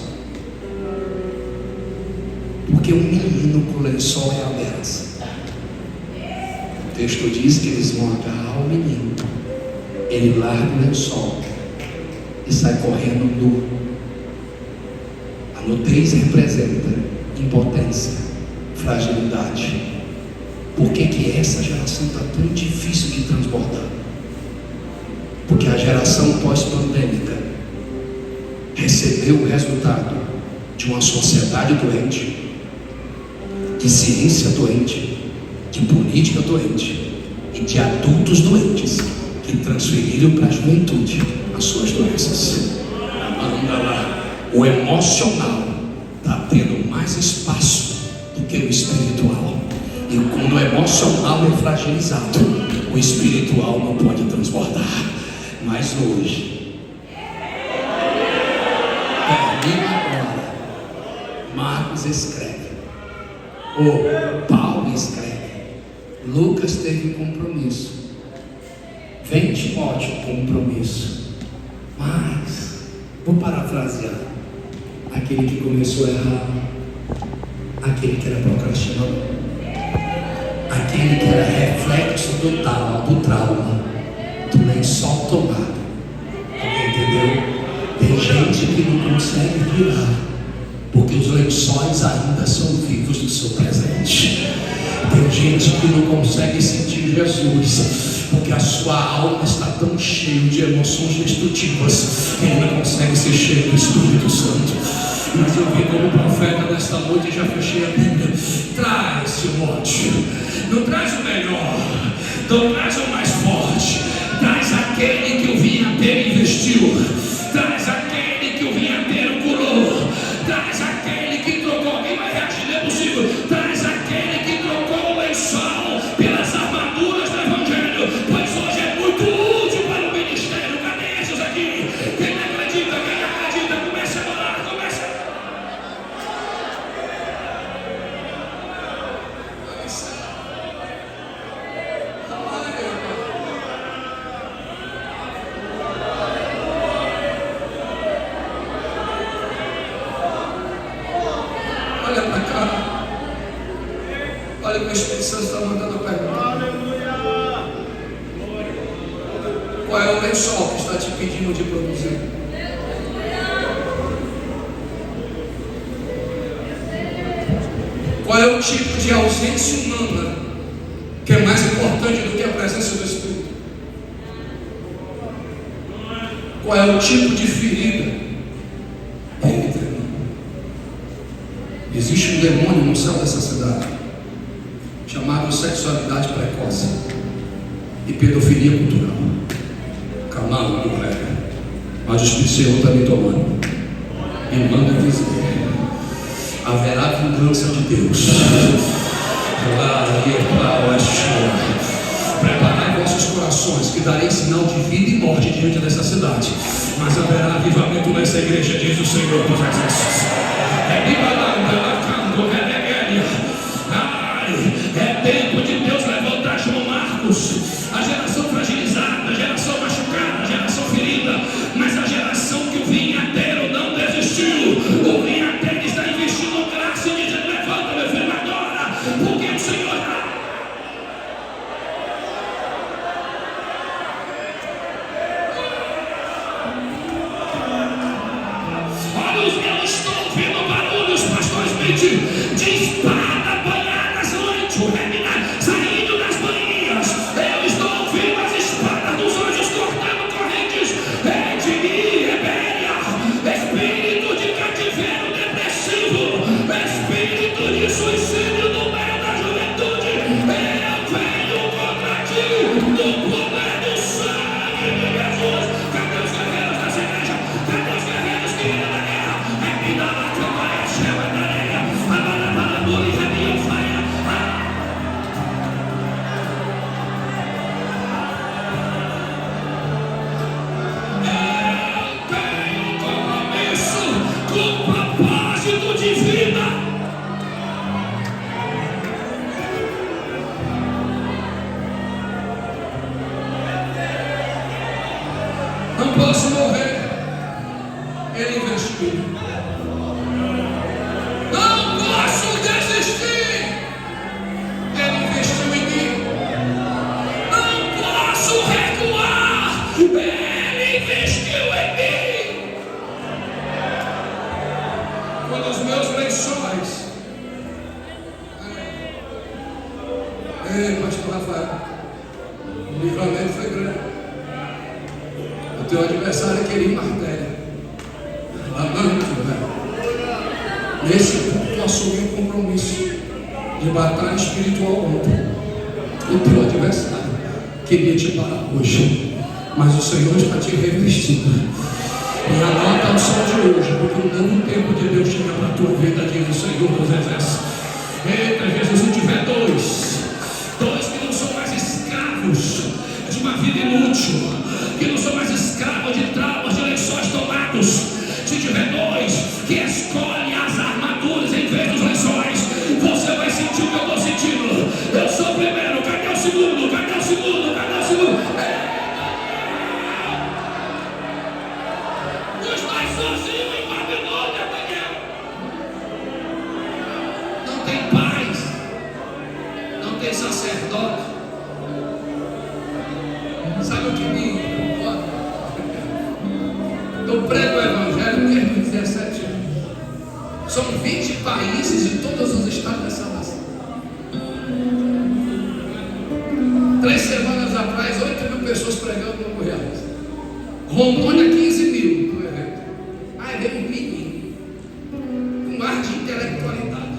Porque um menino com lençol é ameaça. O texto diz que eles vão agarrar o menino, ele larga o lençol e sai correndo nu. A nudez representa impotência, fragilidade. Por que essa geração está tão difícil de transbordar? Porque a geração pós-pandêmica recebeu o resultado de uma sociedade doente, de ciência doente, de política doente e de adultos doentes que transferiram para a juventude as suas doenças. Anda lá. O emocional está tendo mais espaço do que o espiritual. E quando o emocional é fragilizado, o espiritual não pode transbordar. Mas hoje, termina agora. Marcos escreve, Paulo escreve, Lucas teve compromisso, vem Timóteo, compromisso. Mas, vou parafrasear, aquele que começou a errar, aquele que era procrastinador, aquele que era reflexo do trauma, do lençol tomado. Entendeu? Tem gente que não consegue virar, porque os lençóis ainda são vivos do seu presente. Tem gente que não consegue sentir Jesus, porque a sua alma está tão cheia de emoções destrutivas que ele não consegue ser cheio do Espírito Santo. Mas eu vim como profeta nesta noite e já fechei a Bíblia. Traz, Timóteo, não traz o melhor, não traz o mais forte, traz aquele que o vinhateiro investiu, traz aquele que o vinhateiro curou, traz aquele que trocou. Alguém vai reagir, não é possível. Traz aquele que trocou Olha o que o Espírito Santo está mandando a pergunta. Qual é o lençol que está te pedindo de produzir? Qual é o tipo de ausência humana que é mais importante do que a presença do Espírito? Qual é o tipo de ferida? Existe um demônio no céu dessa cidade chamado sexualidade precoce e pedofilia cultural. Calado do rei. Mas o Espírito Senhor está me tomando e manda dizer: haverá vingança de Deus. Preparai vossos corações, que darei sinal de vida e morte diante dessa cidade, mas haverá avivamento nessa igreja, diz o Senhor dos Exércitos. É tempo de Deus levantar João Marcos, a geração fragilizada, a geração machucada, a geração ferida, mas a geração que o vinhateiro não desistiu. O vinhateiro está investindo graça e dizendo: levanta, meu filho, adora, porque o Senhor está. Olha, eu estou ouvindo barulhos, pastor Smith, de espada banhadas saindo das bainhas. Eu estou ouvindo as espadas dos anjos cortando correntes de rebélia, espírito de cativeiro depressivo, espírito de suicídio no meio da juventude. Eu venho contra ti no poder do sangue de Jesus. Cadê os guerreiros dessa igreja? Cadê os guerreiros que iam na guerra? É vida lá que vai a chama da areia, a balabala e rebia o faia. Com propósito de vida. Não posso morrer. Ele investiu. Não posso desistir. Ele investiu em mim. Não posso recuar. Ele investiu em mim. Quando os meus lençóis. Ei, pastor Rafael, o livramento foi grande. O teu adversário queria martelo. Amando, velho. Nesse ponto eu assumi um compromisso de batalha espiritual ontem. O teu adversário queria te parar hoje, mas o Senhor está te revestindo. E anota a unção de hoje, porque um novo tempo de Deus chega para a tua vida, diz o Senhor dos Exércitos. Eita, Jesus, se tiver dois que não são mais escravos de uma vida inútil, que não são mais escravos de traumas, de lençóis tomados, se tiver dois que escolhem as armaduras em vez dos lençóis, você vai sentir o que eu estou sentindo. Eu sou o primeiro, cadê o segundo? Cadê o segundo? Cadê o segundo? Sozinho em Babilônia, Daniel. Não tem paz, não tem sacerdote. Sabe o que me incomoda? Eu prego o Evangelho desde 17 anos. São 20 países em todos os estados dessa nação. 3 semanas atrás, 8 mil pessoas pregando no Goiás. Rondônia, 15 mil no evento. Aí veio um menino com ar de intelectualidade.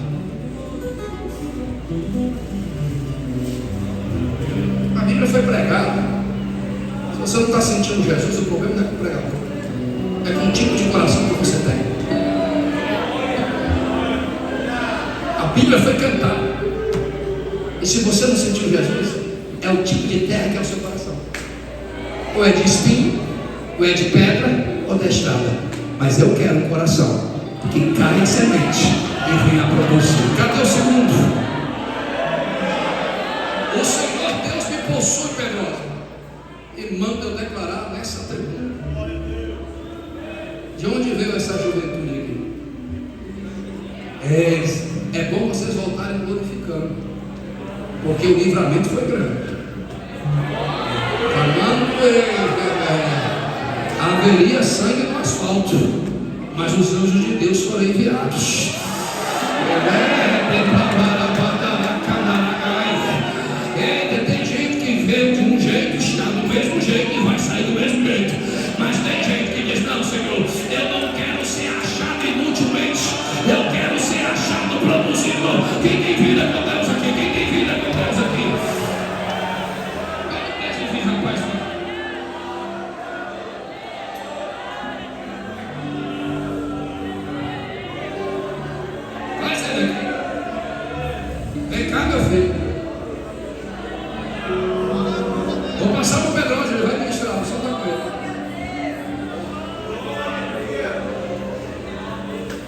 A Bíblia foi pregada. Se você não está sentindo Jesus, o problema não é com o pregador, é com o tipo de coração que você tem. A Bíblia foi cantada. E se você não sentiu Jesus, é o tipo de terra que é o seu coração. Ou é de espinho, ou é de pedra, ou de estrada. Mas eu quero um coração que cai em semente e venha produzir. Cadê o segundo? O Senhor Deus me possui, Pedrosa, e manda eu declarar nessa tribuna. De onde veio essa juventude aqui? É bom vocês voltarem glorificando. porque o livramento foi grande. Haveria sangue no asfalto, mas os anjos de Deus foram enviados. Tem gente que veio de um jeito, está do mesmo jeito e vai sair do mesmo jeito. Mas tem gente que diz: não, Senhor, eu não quero ser achado inutilmente, eu quero ser achado produzindo. Quem tem vida com Deus aqui? Quem tem vida com Deus aqui? Enfim, rapaz, vai sair daqui. Vem cá, meu filho. Vou passar para o Pedro, ele vai ministrar, só dá com ele.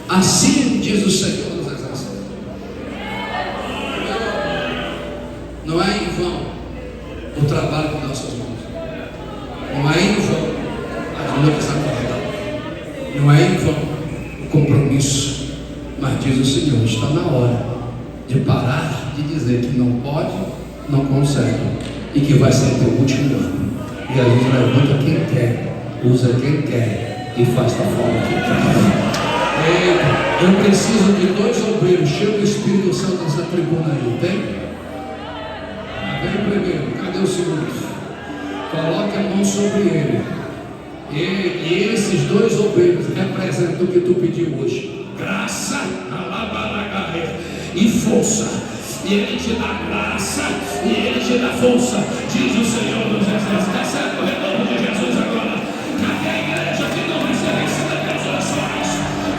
Assim diz o Senhor dos Exércitos: não é em vão o trabalho de nossas mãos, não é em vão a luta correta, não é em vão o compromisso, mas diz o Senhor: está na hora de parar de dizer que não pode, não consegue e que vai ser teu último ano. E a gente levanta quem quer, usa quem quer e faz da forma que quer. Eu preciso de 2 obreiros cheios do Espírito Santo nessa tribuna aí, tem? Vem o primeiro, cadê o segundo? Coloque a mão sobre ele. E esses 2 obreiros representam o que tu pediu hoje: graça, e força. E Ele te dá graça, e Ele te dá força, diz o Senhor dos Exércitos. Recebe o retorno de Jesus agora. Cadê a igreja que não vai ser vencida pelas orações?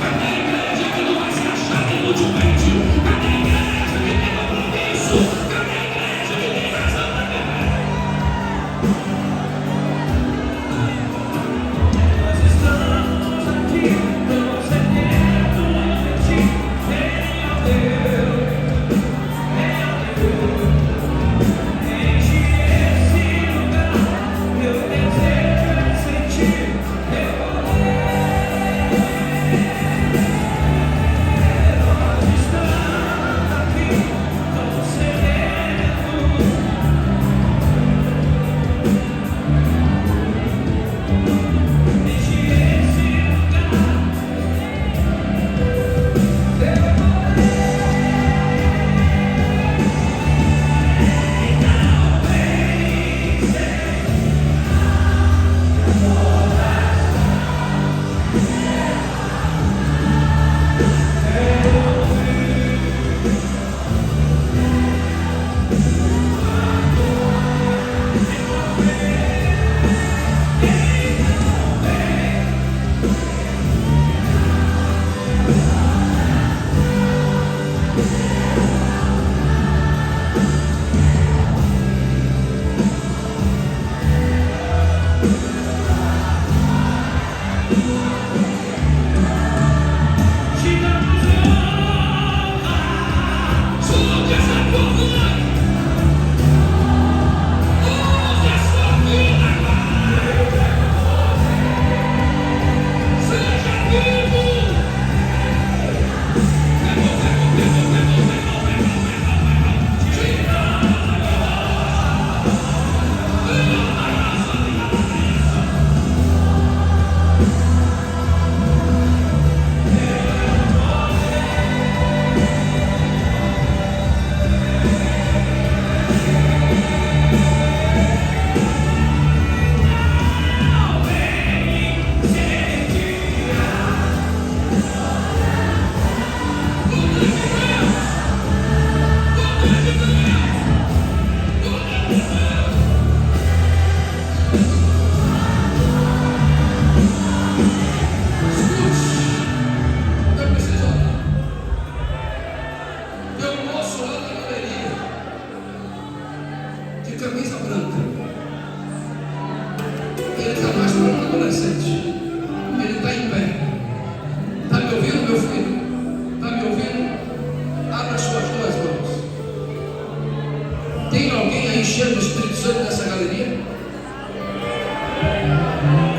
Cadê a igreja que não vai ser achada inutilmente? Cadê a igreja que tem compromisso? Cadê a igreja que tem razão na terra? Nós estamos aqui, não cedendo a ti, nem a Deus.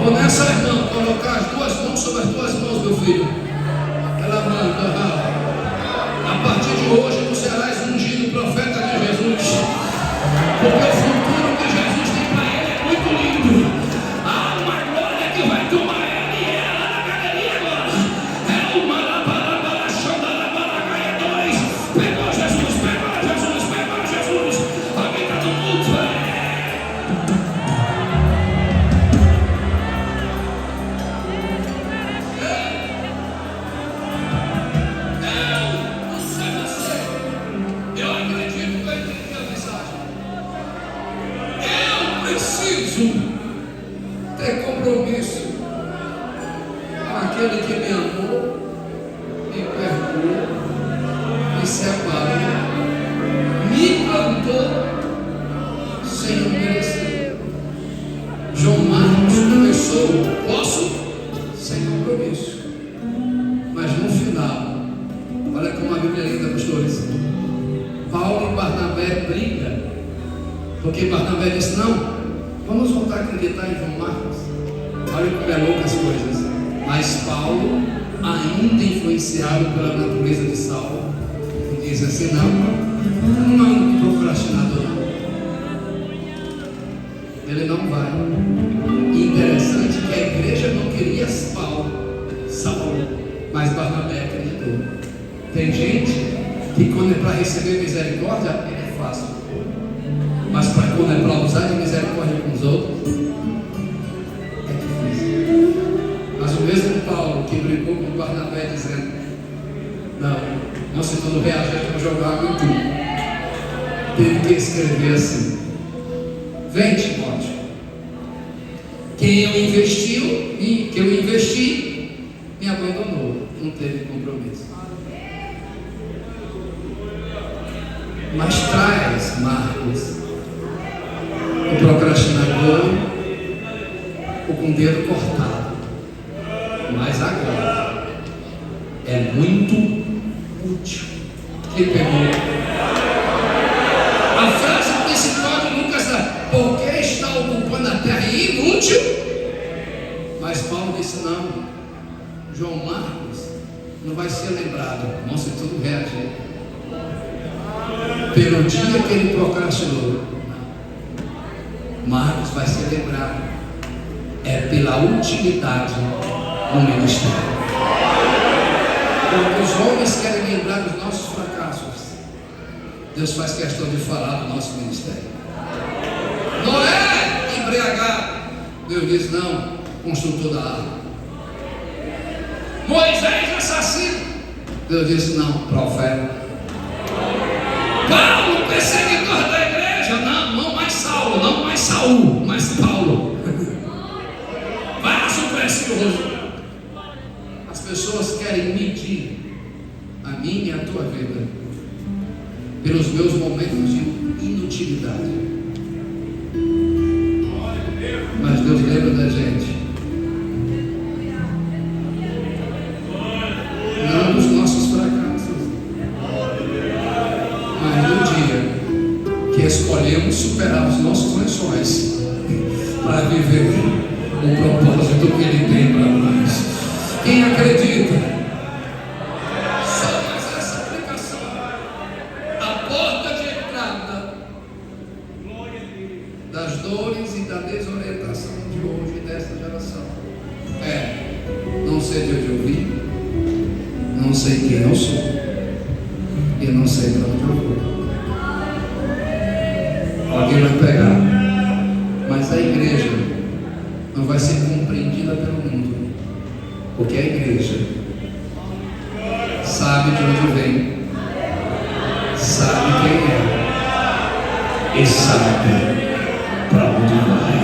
Começa, irmão, a colocar as 2 mãos sobre as 2 mãos, meu filho. Aquela mão, a partir de hoje, tu serás ungido profeta de Jesus. preciso ter compromisso com aquele que me amou, me perdoou, me separou, me plantou sem eu merecer. João Marcos começou, posso, sem compromisso, mas no final, olha como a Bíblia é linda, pastores. Paulo e Barnabé brigam, porque Barnabé disse: não, vamos voltar a acreditar em João Marcos. Olha como é louco as coisas. Mas Paulo, ainda influenciado pela natureza de Saulo, diz assim: não é um procrastinador, não. Ele não vai. E interessante que a igreja não queria Saulo, mas Barnabé acreditou. Tem gente que quando é para receber misericórdia, é fácil. Mas quando é para usar de misericórdia com os outros, é difícil. Mas o mesmo Paulo que brigou com Barnabé dizendo: não se todo reagir para jogar água em tudo, teve que escrever assim: vem, Timóteo, que eu investi, me abandonou, não teve compromisso. Mas traz, Marcos, o procrastinador, o com o dedo cortado. Mas agora é muito útil. Quem pegou? A frase principal de Lucas é: porque está ocupando a terra inútil? Mas Paulo disse: não, João Marcos não vai ser lembrado. Nossa, tudo reagir pelo dia que ele procrastinou. Marcos vai ser lembrado pela utilidade no ministério. Quando os homens querem lembrar dos nossos fracassos, Deus faz questão de falar do nosso ministério. Noé, embriagado, Deus diz: não, construtor da arca. Moisés, assassino, Deus disse: não, profeta. Paulo, perseguidor da igreja, não mais Saulo, não mais Saul, mas Paulo. Vaso precioso. As pessoas querem medir a minha e a tua vida pelos meus momentos de inutilidade. Mas Deus lembra da gente, não dos nossos fracassos, mas no dia que escolhemos superar os nossos lençóis para viver o propósito que Ele tem para nós. Quem acredita? Só mais essa aplicação. A porta de entrada das dores e da desorientação de hoje, dessa geração, não sei de onde eu vim, não sei quem eu sou e não sei para onde eu vou. Alguém vai pegar, mas a igreja não vai ser compreendida pelo mundo, porque a igreja sabe de onde vem, sabe quem é e sabe para onde vai.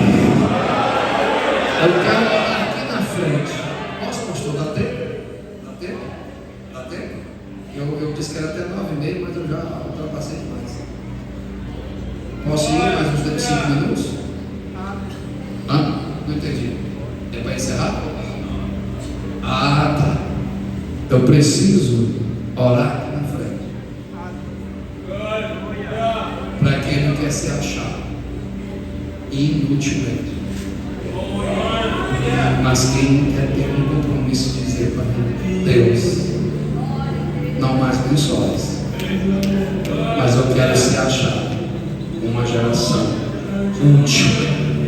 Eu quero orar aqui na frente. Posso, pastor? Dá tempo? Dá tempo? Dá tempo? Eu disse que era até 9h30, mas eu já ultrapassei demais. Posso ir mais uns 5 minutos? Não entendi. É para encerrar? Tá. Eu preciso orar aqui na frente. Para quem não quer se achar inutilmente, mas quem quer ter um compromisso de dizer para Deus: não mais lençóis, mas eu quero se achar uma geração útil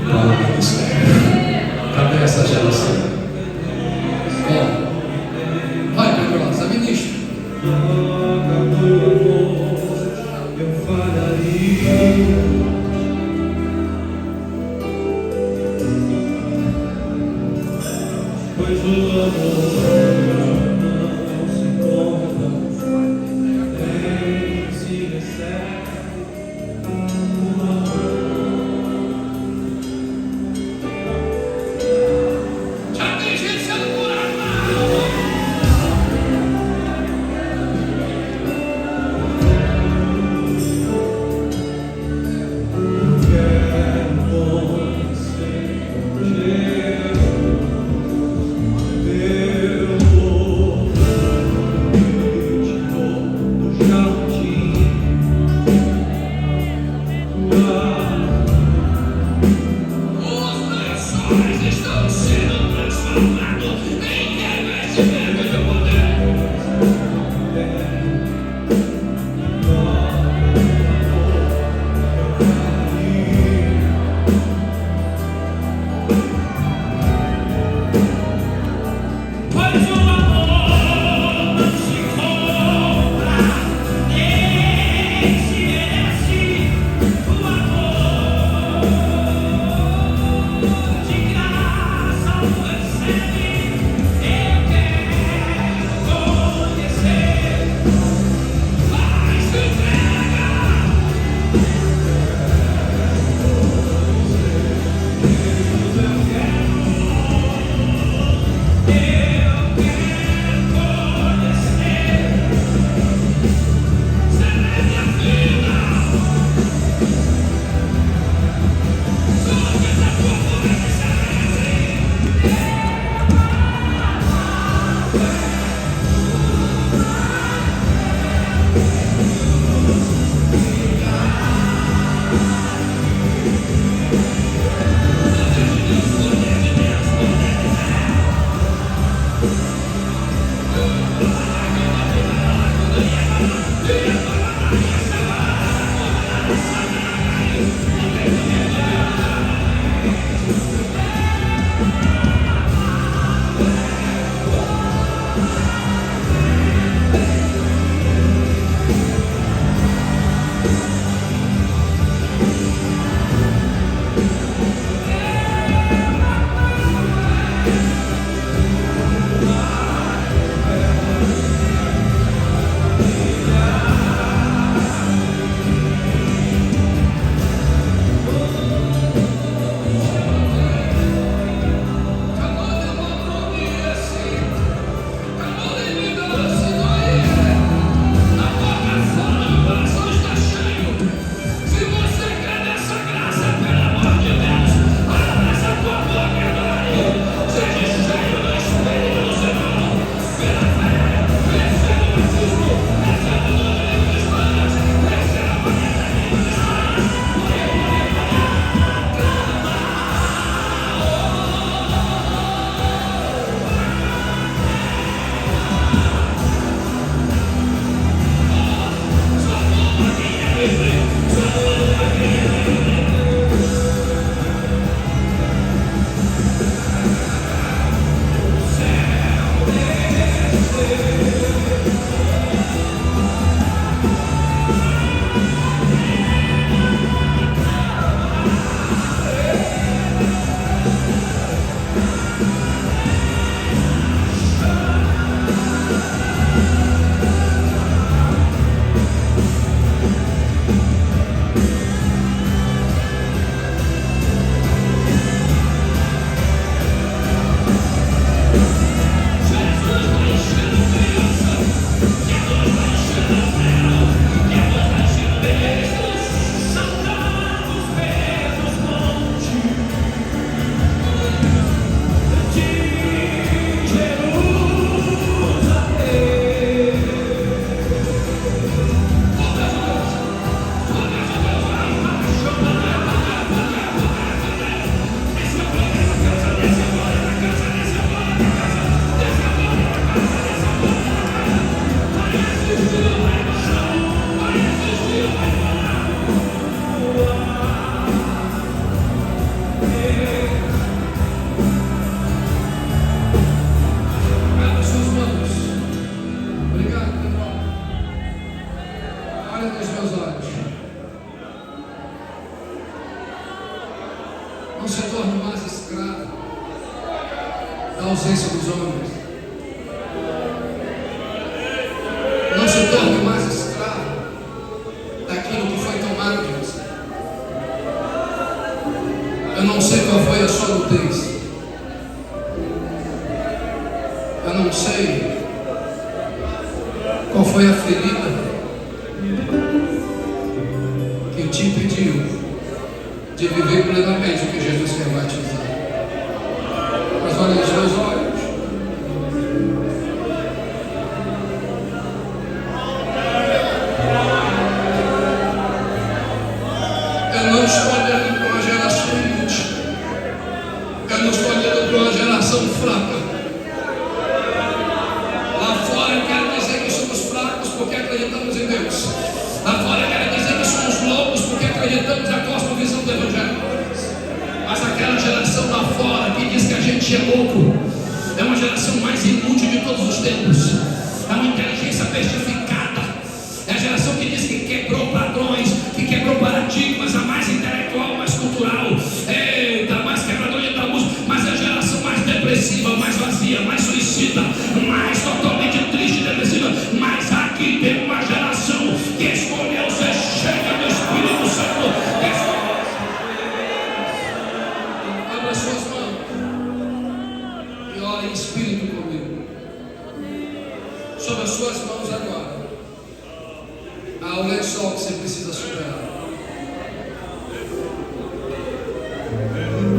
para o ministério. Cadê essa geração? Vai, Pedrosa, ministro. Eu falaria. Pois o amor não se compra, nem se recebe. O amor Não se torne mais escravo da ausência dos homens. Não se torne mais escravo daquilo que foi tomado de você. Eu não sei qual foi a sua nudez. Eu não sei qual foi a ferida que te impediu de viver plenamente o que Jesus quer batizar. Mas olha nos meus olhos. Eu não estou olhando para uma geração inútil. Eu não estou olhando para uma geração fraca. Lá fora eu quero dizer que somos fracos porque acreditamos em Deus. Lá fora eu quero dizer que somos loucos porque acreditamos na cosmovisão do Evangelho. Mas aquela geração lá fora que diz que a gente é louco é uma geração mais inútil de todos os tempos. É uma inteligência pestificada. É a geração que diz que quebrou padrões, que quebrou paradigmas, a mais intelectual, mais cultural, eita, mais quebradora de tabus. Mas é a geração mais depressiva, mais vazia, mais suicida, mais totalmente triste e depressiva. Mas aqui tem uma geração que escolheu ser cheia do Espírito Santo. Abra suas mãos e ore em espírito comigo. Sobre as suas mãos agora há o lençol que você precisa superar.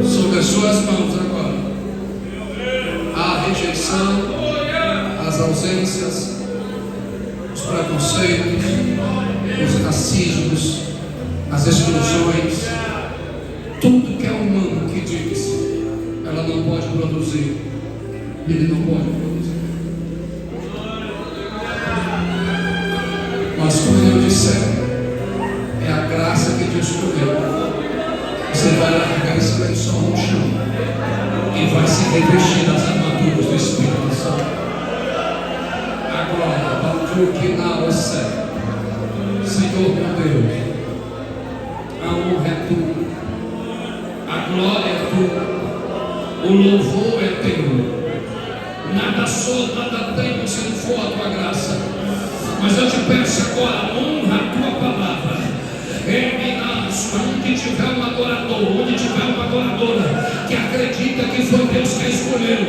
Sobre sobre as suas mãos agora. A rejeição, as ausências, os preconceitos, os racismos, as exclusões, tudo que é humano que diz, ela não pode produzir, ele não pode produzir. Mas quando eu disser, é a graça que te escolheu, você vai largar esse lençol no chão e vai se revestir das armaduras do Espírito Santo. Agora, o que na certo, Senhor meu Deus, a honra é tua, a glória é tua, o louvor é teu. Nada sou, nada tenho se não for a tua graça. Mas eu te peço agora, honra a tua palavra. Onde tiver um adorador, onde tiver uma adoradora que acredita que foi Deus que escolheu,